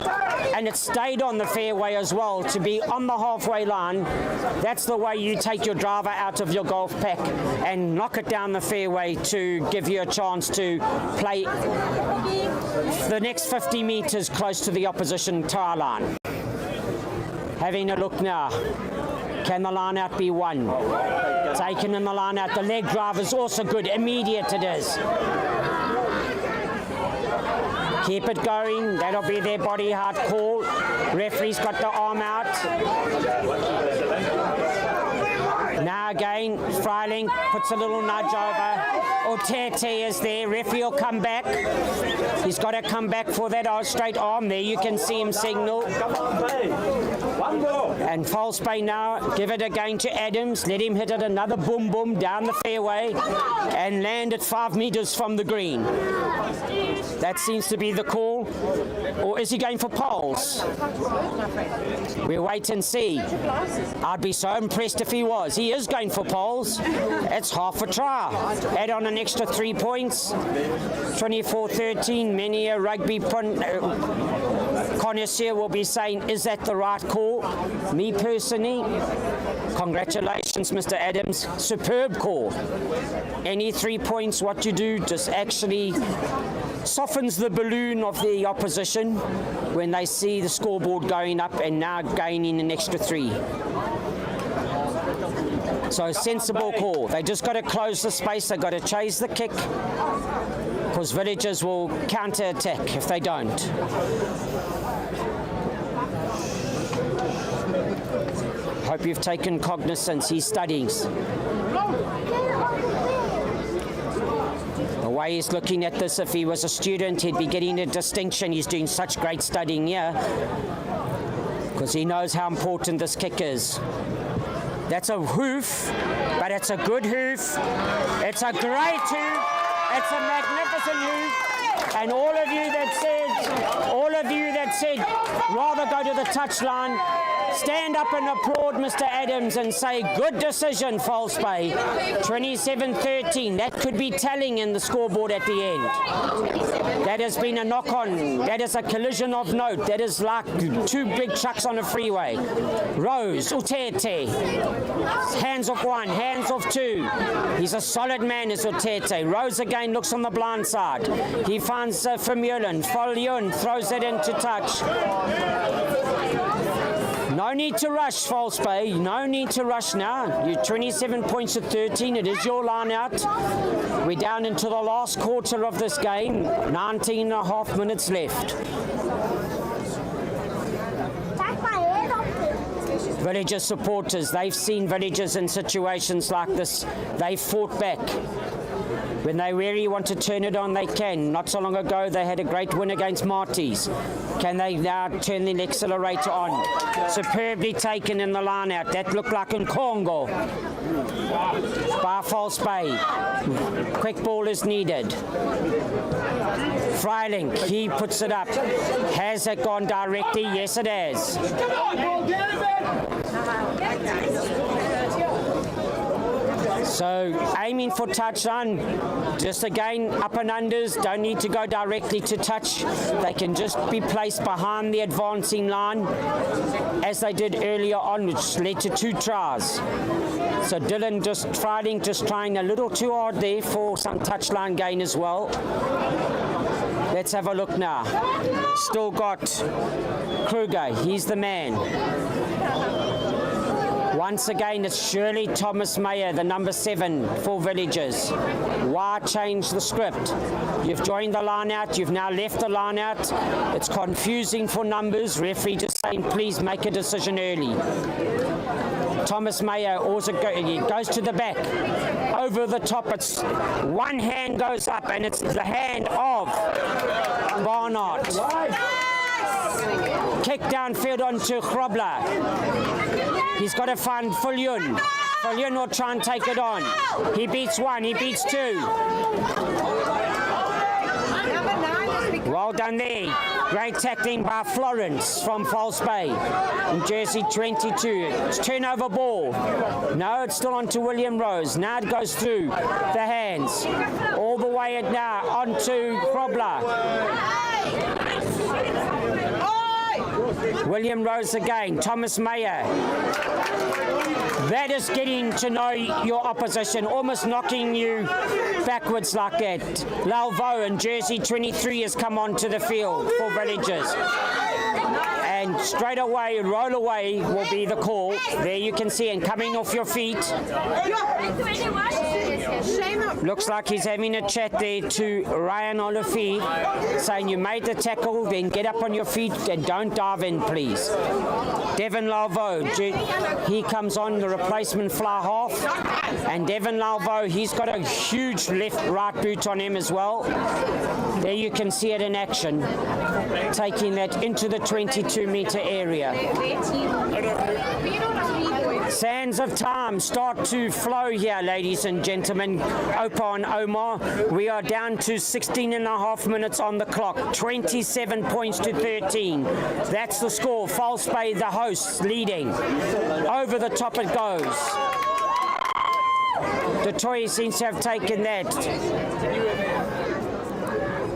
and it stayed on the fairway as well to be on the halfway line. That's the way you take your driver out of your golf pack and knock it down the fairway to give you a chance to play the next 50 metres close to the opposition tire line. Having a look now. Can the line out be won? Taken in the line out. The leg drive is also good. Immediate it is. Keep it going. That'll be their body hard call. Referee's got the arm out. Now again, Freilink puts a little nudge over. Otete is there. Referee will come back. He's got to come back for that straight arm there. You can see him signal. And False Bay now, give it again to Adams. Let him hit it another boom boom down the fairway and land it 5 metres from the green. That seems to be the call. Or is he going for poles? We'll wait and see. I'd be so impressed if he was. He is going for poles. It's half a try. Add on an extra 3 points. 24-13. Many a rugby connoisseur will be saying, is that the right call? Me personally, congratulations, Mr. Adams. Superb call. Any 3 points, what you do just actually softens the balloon of the opposition when they see the scoreboard going up and now gaining an extra 3. So sensible call. They just got to close the space. They've got to chase the kick, because Villagers will counter-attack if they don't. Hope you've taken cognizance. He's studying. The way he's looking at this, if he was a student, he'd be getting a distinction. He's doing such great studying here, because he knows how important this kick is. That's a hoof, but it's a good hoof. It's a great hoof. It's a magnificent hoof. And all of you that said, rather go to the touchline, stand up and applaud Mr. Adams and say, good decision, False Bay. 27-13. That could be telling in the scoreboard at the end. That has been a knock-on. That is a collision of note. That is like 2 big trucks on a freeway. Rose, Utete. Hands off 1, hands off 2. He's a solid man, is Utete. Rose again looks on the blind side. He finds Vermeulen. Folyun throws it into touch. No No need to rush, False Bay. No need to rush now. You're 27 points to 13. It is your line out. We're down into the last quarter of this game. 19 and a half minutes left. Villagers supporters, they've seen villagers in situations like this. They've fought back. When they really want to turn it on, they can. Not so long ago, they had a great win against Marty's. Can they now turn the accelerator on? Superbly taken in the line out. That looked like in Congo. By False Bay. Quick ball is needed. Freilink, he puts it up. Has it gone directly? Yes, it has. So aiming for touchdown, just again up and unders, don't need to go directly to touch. They can just be placed behind the advancing line as they did earlier on, which led to 2 tries. So Dylan just trying a little too hard there for some touchline gain as well. Let's have a look now. Still got Kruger, he's the man. Once again, it's Shirley Thomas Mayer, the number 7 for Villagers. Why change the script? You've joined the line out, you've now left the line out. It's confusing for numbers. Referee just saying, please make a decision early. Thomas Mayer also goes to the back. Over the top, it's one hand goes up, and it's the hand of Barnard. Kick downfield onto Grobler. He's got to find Phillip. Phillip will try and take it on. He beats 1, he beats 2. Well done there. Great tackling by Florence from False Bay in jersey 22. It's turnover ball. No, it's still on to William Rose. Now it goes through the hands. All the way now onto Grobler. William Rose again, Thomas Mayer. That is getting to know your opposition, almost knocking you backwards like that. Lalvo in jersey 23 has come onto the field for Villagers. And straight away, roll away will be the call. There you can see him coming off your feet. Looks like he's having a chat there to Ryan Oliphant, saying you made the tackle, then get up on your feet and don't dive in, please. Devin Lalvo, he comes on, the replacement fly half. And Devin Lalvo, he's got a huge left-right boot on him as well. There you can see it in action, taking that into the 22-meter area. Sands of time start to flow here, ladies and gentlemen. Opa and Omar, we are down to 16 and a half minutes on the clock. 27 points to 13. That's the score. False Bay, the hosts, leading. Over the top it goes. The Toy seems to have taken that.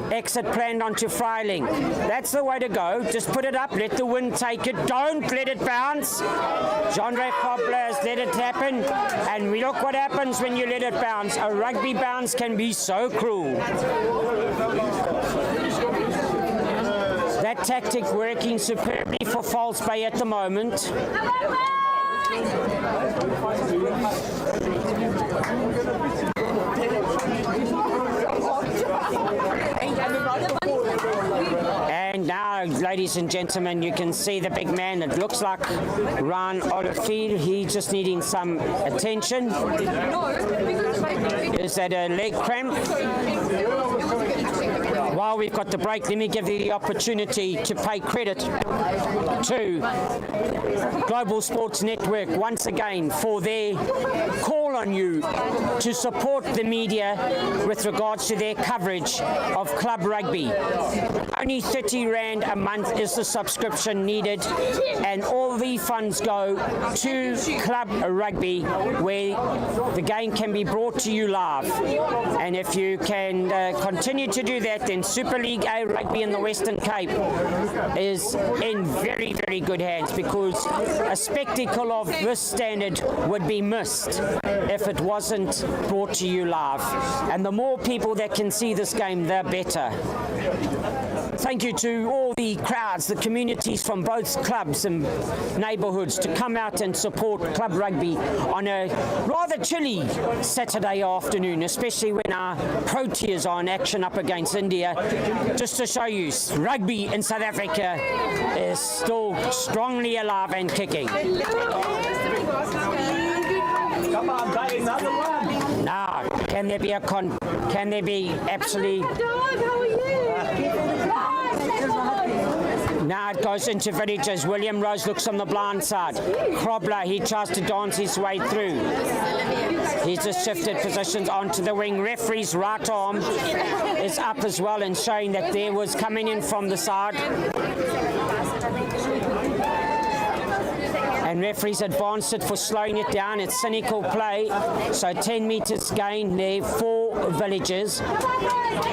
Exit planned onto Freilink. That's the way to go. Just put it up, let the wind take it. Don't let it bounce. Jean-Ray Kobler has let it happen. And we look what happens when you let it bounce. A rugby bounce can be so cruel. That tactic working superbly for False Bay at the moment. And now, ladies and gentlemen, you can see the big man. It looks like Ryan Oliphant. He's just needing some attention. Is that a leg cramp? While we've got the break, let me give you the opportunity to pay credit to Global Sports Network once again for their call on you to support the media with regards to their coverage of club rugby. Only 30 Rand a month is the subscription needed, and all the funds go to club rugby, where the game can be brought to you live. And if you can continue to do that, then Super League A rugby in the Western Cape is in very, very good hands, because a spectacle of this standard would be missed if it wasn't brought to you live. And the more people that can see this game, the better. Thank you to all the crowds, the communities from both clubs and neighbourhoods to come out and support club rugby on a rather chilly Saturday afternoon, especially when our Proteas are in action up against India. Just to show you, rugby in South Africa is still strongly alive and kicking. Come on, buddy, another one. Now, can there be actually... Now it goes into Villagers. William Rose looks on the blind side. Krobler, he tries to dance his way through. He's just shifted positions onto the wing. Referee's right arm is up as well and showing that there was coming in from the side. And referees advanced it for slowing it down. It's cynical play. So 10 metres gain there for Villagers.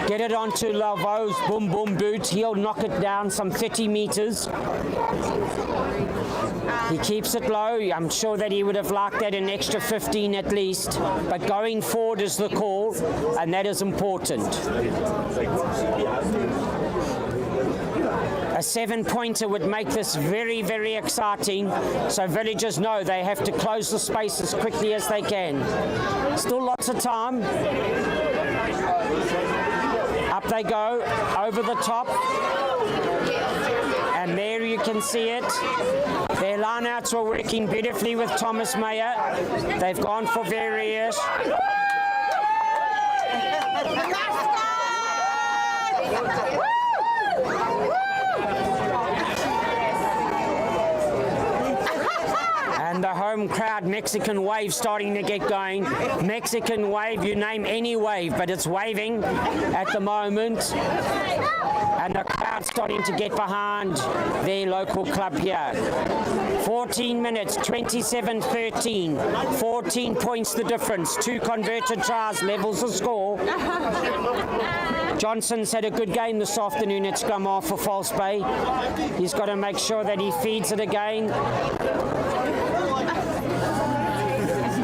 Get it onto Lavo's boom boom boot. He'll knock it down some 30 metres. He keeps it low. I'm sure that he would have liked that an extra 15 at least. But going forward is the call, and that is important. A 7-pointer would make this very, very exciting. So Villagers know they have to close the space as quickly as they can. Still lots of time. Up they go, over the top. And there you can see it. Their lineouts were working beautifully with Thomas Meyer. They've gone for various. And the home crowd, Mexican wave starting to get going. Mexican wave, you name any wave, but it's waving at the moment. And the crowd starting to get behind their local club here. 14 minutes, 27-13. 14 points the difference. 2 converted tries, levels the score. Johnson's had a good game this afternoon at scrum half for False Bay. He's got to make sure that he feeds it again.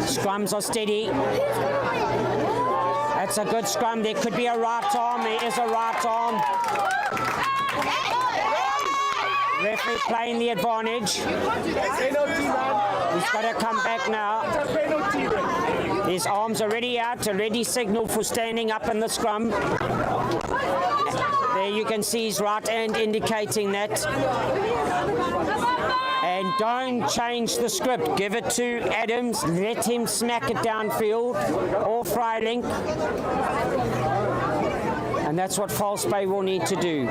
Scrums are steady. That's a good scrum. There could be a right arm. There is a right arm. Referee playing the advantage. He's got to come back now. His arms already out, already signaled for standing up in the scrum. There you can see his right hand indicating that. And don't change the script. Give it to Adams. Let him smack it downfield or Freilink. And that's what False Bay will need to do.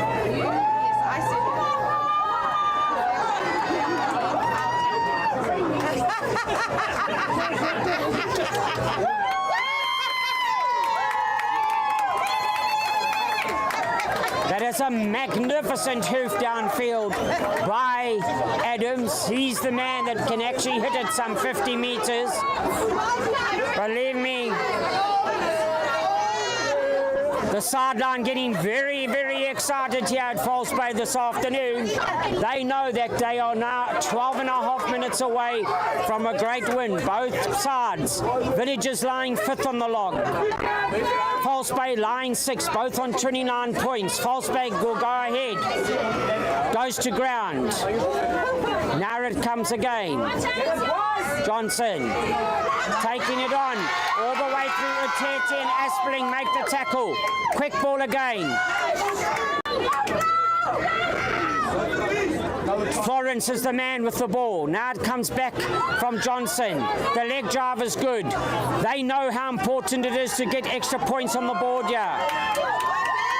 That is a magnificent hoof downfield by Adams. He's the man that can actually hit it some 50 meters. Believe me, the sideline getting very, very excited here at False Bay this afternoon. They know that they are now 12 and a half minutes away from a great win. Both sides. Villagers lying 5th on the log. False Bay lying 6th, both on 29 points. False Bay will go ahead. Goes to ground. Now it comes again. Johnson taking it on all the way through Utete and Aspling make the tackle. Quick ball again. Florence is the man with the ball. Now it comes back from Johnson. The leg drive is good. They know how important it is to get extra points on the board here.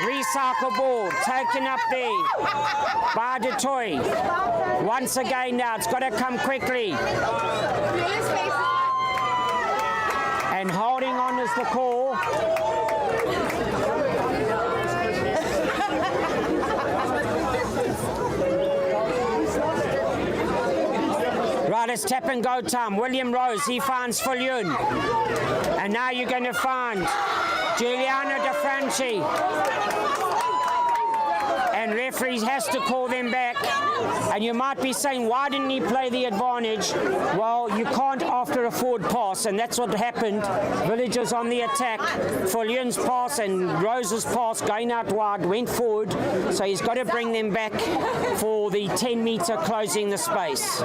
Recycle ball taken up there by Detoy. Once again now, it's got to come quickly. And holding on is the call. Right, it's tap and go time. William Rose, he finds Phillip. And now you're going to find Giuliano De Franchi. and referee has to call them back. And you might be saying, why didn't he play the advantage? Well, you can't after a forward pass, and that's what happened. Villagers on the attack. Phillip's pass and Rose's pass going out wide, went forward, so he's got to bring them back for the 10-metre closing the space.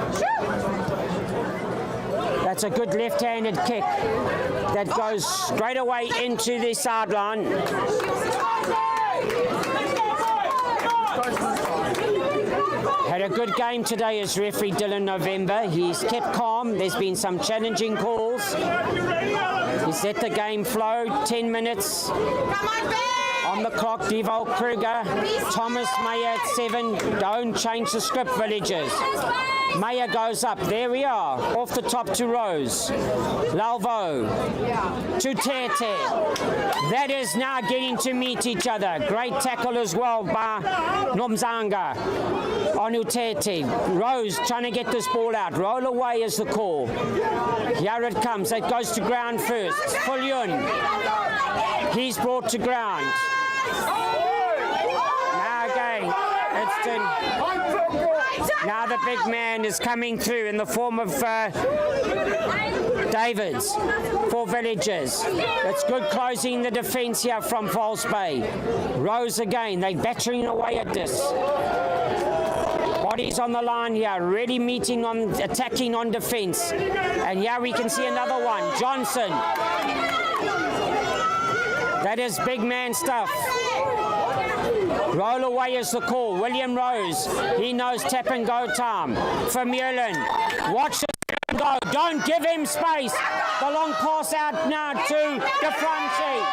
That's a good left-handed kick that goes straight away into the sideline. Had a good game today as referee Dylan November. He's kept calm. There's been some challenging calls. He's let the game flow. 10 minutes on the clock. Deval Kruger, Thomas Mayer at 7. Don't change the script, Villagers. Mayer goes up. There we are. Off the top to Rose. Lalvo to Tete. That is now getting to meet each other. Great tackle as well by Nomzanga. Onu Tete. Rose trying to get this ball out. Roll away is the call. Here it comes. It goes to ground first. Phillip. He's brought to ground. Now again, it's done. Now the big man is coming through in the form of Davids for Villagers. It's good closing the defence here from False Bay. Rose again, they're battering away at this. Bodies on the line here, really attacking on defence. And here we can see another one, Johnson. That is big man stuff. Roll away is the call. William Rose, he knows tap and go time. Vermeulen, watch it go. Don't give him space. The long pass out now to De Franchi.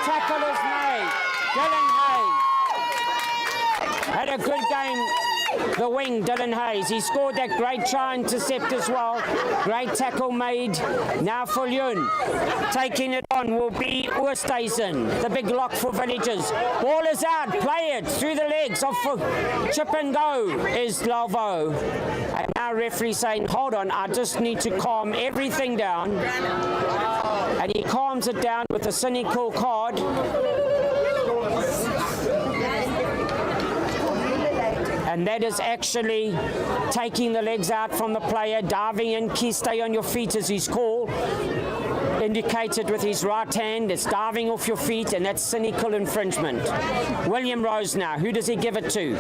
Tackle is made. Dylan Hayes had a good game. The wing, Dylan Hayes. He scored that great try intercept as well. Great tackle made. Now Phillip taking it on will be Oosthuizen. The big lock for Villagers. Ball is out. Play it through the legs of chip and go is Lalvo. And now referee saying, hold on, I just need to calm everything down. And he calms it down with a cynical card. And that is actually taking the legs out from the player, diving in, key stay on your feet as he's called. Indicated with his right hand, it's diving off your feet, and that's cynical infringement. William Rose now, who does he give it to?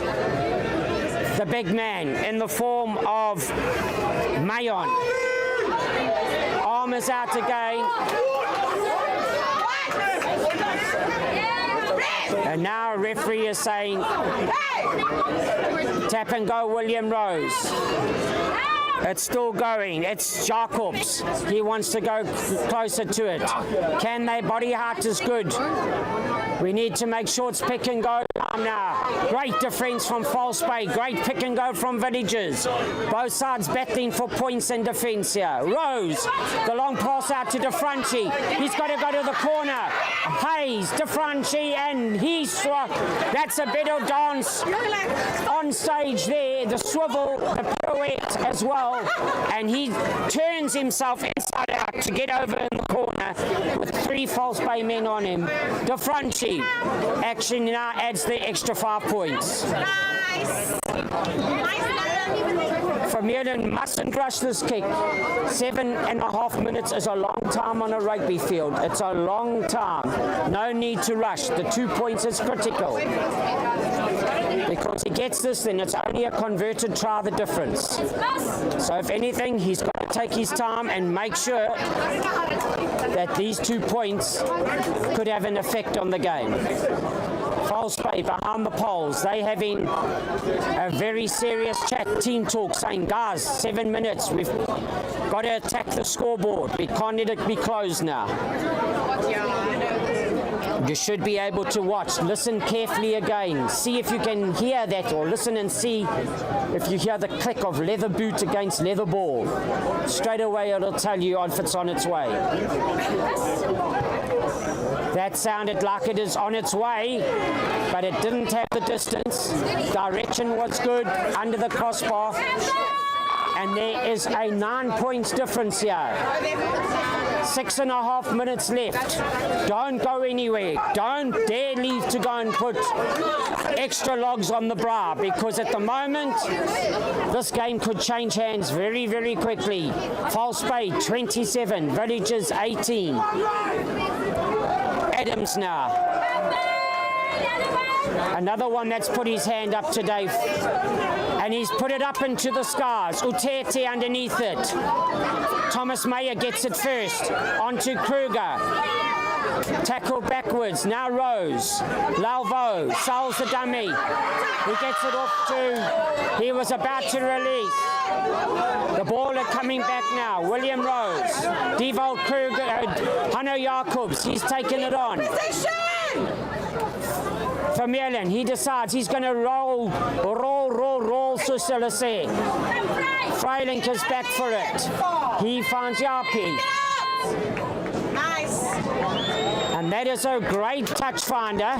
The big man in the form of Mayon. Arm is out again. And now a referee is saying, tap and go William Rose. It's still going. It's Jacobs. He wants to go closer to it. Can they? Body heart is good. We need to make sure it's pick and go now. Great defence from False Bay. Great pick and go from Villagers. Both sides battling for points and defence here. Rose, the long pass out to De Franchi. He's got to go to the corner. Hayes, De Franchi, and that's a bit of dance on stage there. The swivel, the pirouette as well. And he turns himself inside out to get over in the corner with 3 False Bay men on him. De Franchi action now adds the extra 5 points. Nice. Vermeulen mustn't rush this kick. 7.5 minutes is a long time on a rugby field. It's a long time. No need to rush. The 2 points is critical. Because he gets this, then it's only a converted try the difference. So if anything, he's got to take his time and make sure that these 2 points could have an effect on the game. False Bay behind the poles, they having a very serious chat, team talk, saying, guys, 7 minutes, we've got to attack the scoreboard. We can't let it be closed now. You should be able to watch. Listen carefully again. See if you can hear that, or listen and see if you hear the click of leather boot against leather ball. Straight away it'll tell you if it's on its way. That sounded like it is on its way, but it didn't have the distance. Direction was good, under the crossbar. And there is a 9 points difference here. 6.5 minutes left. Don't go anywhere. Don't dare leave to go and put extra logs on the bra, because at the moment this game could change hands very, very quickly. False Bay 27, Villages 18. Adams now. Another one that's put his hand up today, and he's put it up into the skies. Utete underneath it. Thomas Meyer gets it first. Onto Kruger. Tackle backwards. Now Rose. Lalvo sells the dummy. He gets it off to. He was about to release. The baller coming back now. William Rose. Devold Kruger. Hanno Jacobs. He's taken it on. Vermeulen, he decides he's going to roll, Susilase. Freilink is back for it. He finds Yapi. Nice. And that is a great touch finder.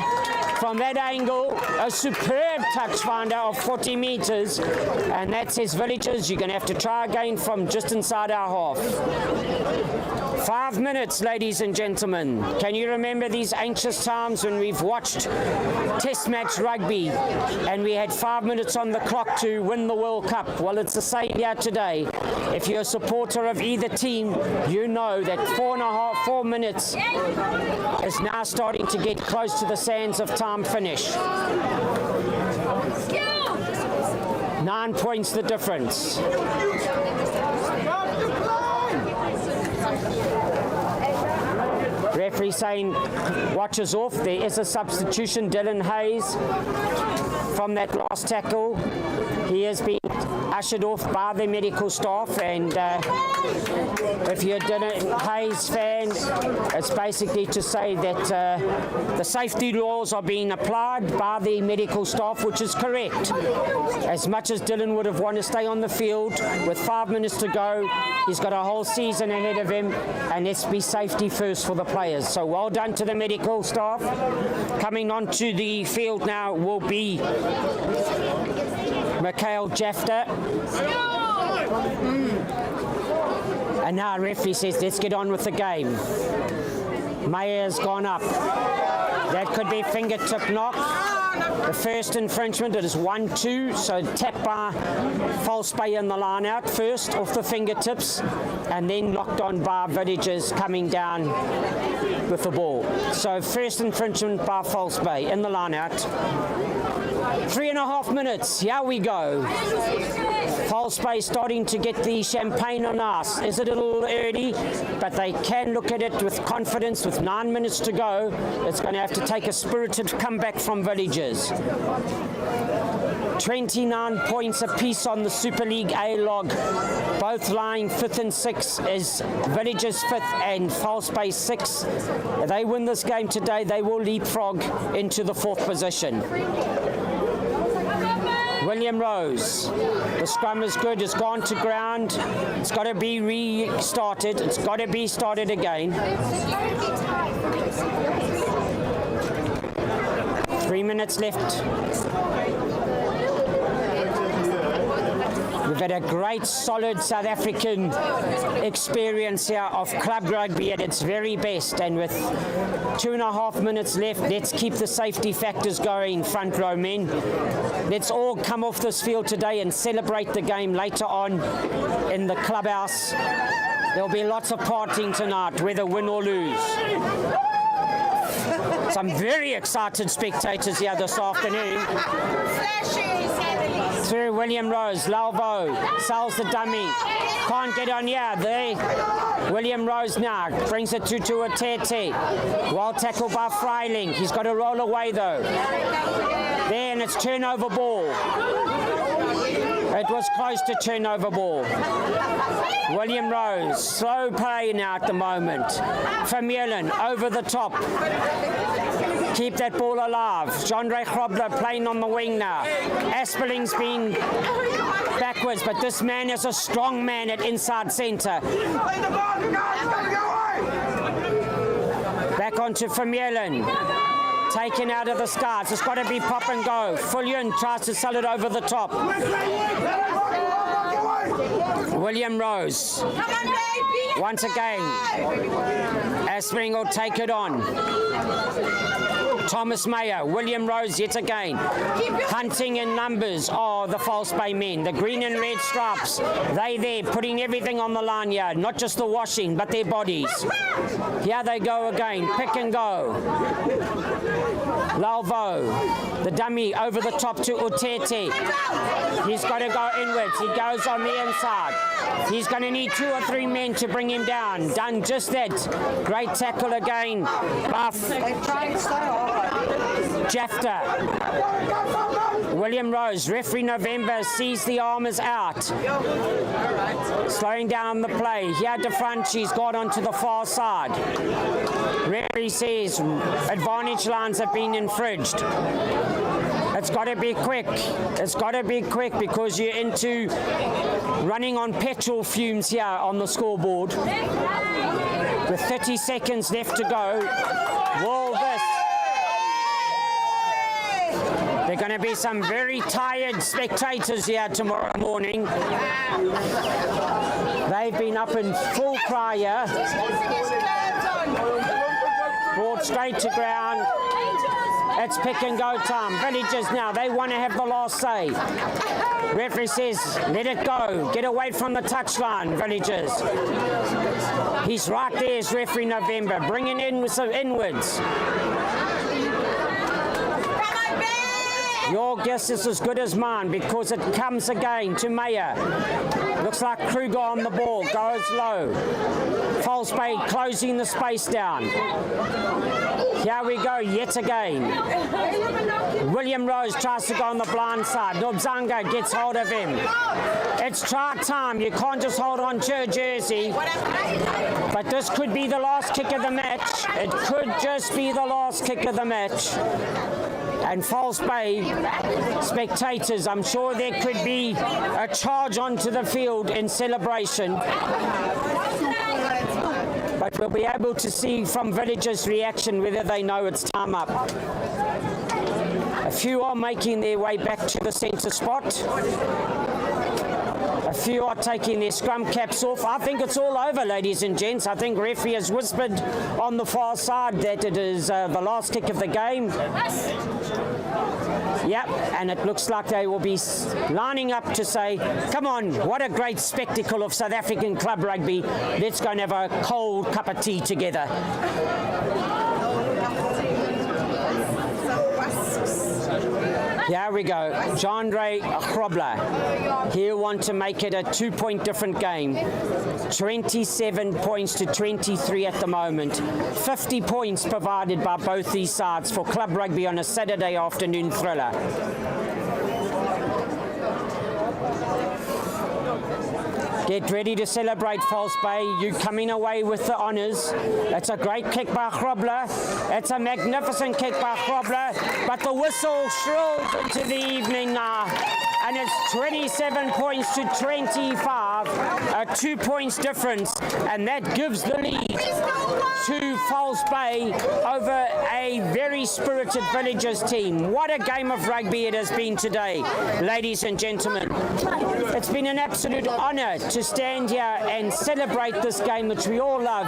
From that angle, a superb touch finder of 40 meters. And that's his Villages. You're going to have to try again from just inside our half. 5 minutes, ladies and gentlemen. Can you remember these anxious times when we've watched Test match rugby and we had 5 minutes on the clock to win the World Cup? Well, it's the same here today. If you're a supporter of either team, you know that 4 minutes is now starting to get close to the sands of time finish. 9 points the difference. Referee saying watch us off. There is a substitution. Dylan Hayes from that last tackle. He has been ushered off by the medical staff, and if you're a Dylan Hayes fan, it's basically to say that the safety laws are being applied by the medical staff, which is correct. As much as Dylan would have wanted to stay on the field, with 5 minutes to go, he's got a whole season ahead of him, and let's be safety first for the players. So well done to the medical staff. Coming onto the field now will be Mikhail Jafta. And now referee says, let's get on with the game. Mayer's gone up. That could be fingertip knock. The first infringement, it is 1-2, so tap by False Bay in the line out first off the fingertips, and then knocked on by Villages coming down with the ball. So first infringement by False Bay in the line out. 3.5 minutes, here we go. False Bay starting to get the champagne on us. Is it a little early? But they can look at it with confidence. With 9 minutes to go, it's going to have to take a spirited comeback from Villages. 29 points apiece on the Super League A log. Both lying 5th and 6th is Villages 5th and False Bay 6th. If they win this game today, they will leapfrog into the 4th position. William Rose. The scrum is good. It's gone to ground. It's got to be restarted. It's got to be started again. 3 minutes left. We've had a great, solid South African experience here of club rugby at its very best, and with 2.5 minutes left, let's keep the safety factors going, front row men. Let's all come off this field today and celebrate the game later on in the clubhouse. There'll be lots of partying tonight, whether win or lose. Some very excited spectators here this afternoon. Through William Rose, Lalvo sells the dummy. Can't get on here. There. William Rose now brings it to Atete. Well tackled by Freiling. He's got to roll away though. There, and it's turnover ball. It was close to turnover ball. William Rose, slow play now at the moment. Vermeulen over the top. Keep that ball alive. Jean-Ray Grobler playing on the wing now. Aspeling's been backwards, but this man is a strong man at inside centre. Back onto Vermeulen. Taken out of the skies. It's got to be pop and go. Fullion tries to sell it over the top. William Rose. Come on, baby. Once again, Aspering will take it on. Thomas Mayer, William Rose yet again. Hunting in numbers are the False Bay men. The green and red stripes, they there putting everything on the line here. Not just the washing, but their bodies. Here they go again. Pick and go. Lalvo, the dummy over the top to Utete. He's got to go inwards. He goes on the inside. He's going to need 2 or 3 men to bring him down. Done just that. Great tackle again. Buff. Jafta. William Rose, referee November sees the arm is out. Slowing down the play. Here at the front, she's got onto the far side. Referee says advantage lines have been infringed. It's got to be quick. It's got to be quick because you're into running on petrol fumes here on the scoreboard. With 30 seconds left to go, will this... There are going to be some very tired spectators here tomorrow morning. They've been up in full cry here. Brought straight to ground. It's pick and go time. Villagers now, they want to have the last say. Referee says, let it go. Get away from the touchline, Villagers. He's right there as referee November, bringing in with some inwards. Your guess is as good as mine because it comes again to Mayer. Looks like Kruger on the ball, goes low. False Bay closing the space down. Here we go yet again. William Rose tries to go on the blind side. Nobzanga gets hold of him. It's try time. You can't just hold on to a jersey. But this could be the last kick of the match. It could just be the last kick of the match. And False Bay spectators, I'm sure there could be a charge onto the field in celebration. But we'll be able to see from Villagers' reaction whether they know it's time up. A few are making their way back to the centre spot. A few are taking their scrum caps off. I think it's all over, ladies and gents. I think referee has whispered on the far side that it is the last kick of the game. Yep, and it looks like they will be lining up to say, come on, what a great spectacle of South African club rugby. Let's go and have a cold cup of tea together. Here we go, Jandre Grobler. He'll want to make it a 2-point different game. 27 points to 23 at the moment. 50 points provided by both these sides for club rugby on a Saturday afternoon thriller. Get ready to celebrate, False Bay. You coming away with the honours. It's a great kick by Grobler. It's a magnificent kick by Grobler. But the whistle shrills into the evening now. And it's 27 points to 25. A 2 points difference. And that gives the lead to False Bay over a very spirited Villagers team. What a game of rugby it has been today, ladies and gentlemen. It's been an absolute honour to stand here and celebrate this game, which we all love,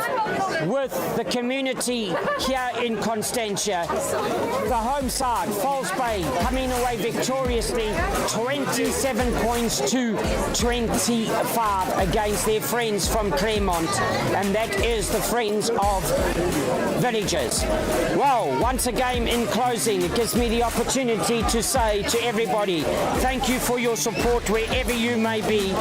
with the community here in Constantia. The home side, False Bay, coming away victoriously, 27 points to 25 against their friends from Claremont, and that is the Friends of Villagers. Well, once again, in closing, it gives me the opportunity to say to everybody, thank you for your support wherever you may be.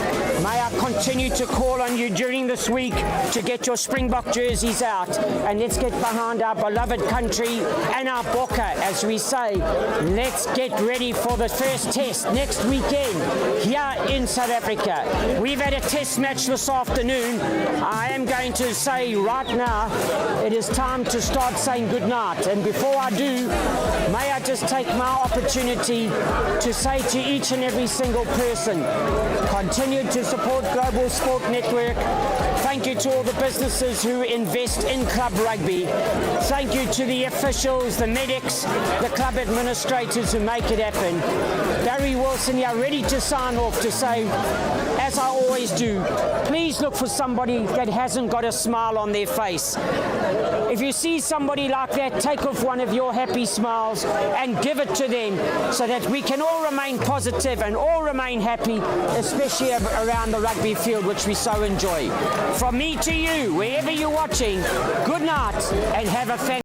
May I continue to call on you during this week to get your Springbok jerseys out, and let's get behind our beloved country and our bokke, as we say. Let's get ready for the first test next weekend here in South Africa. We've had a test match this afternoon. I am going to say right now, it is time to start saying goodnight. And before I do, may I just take my opportunity to say to each and every single person, continue to support Global Sport Network. Thank you to all the businesses who invest in club rugby. Thank you to the officials, the medics, the club administrators who make it happen. Barry Wilson here ready to sign off to say, as I always do, please look for somebody that hasn't got a smile on their face. If you see somebody like that, take off one of your happy smiles and give it to them so that we can all remain positive and all remain happy, especially around the rugby field, which we so enjoy. From me to you, wherever you're watching, good night and have a fantastic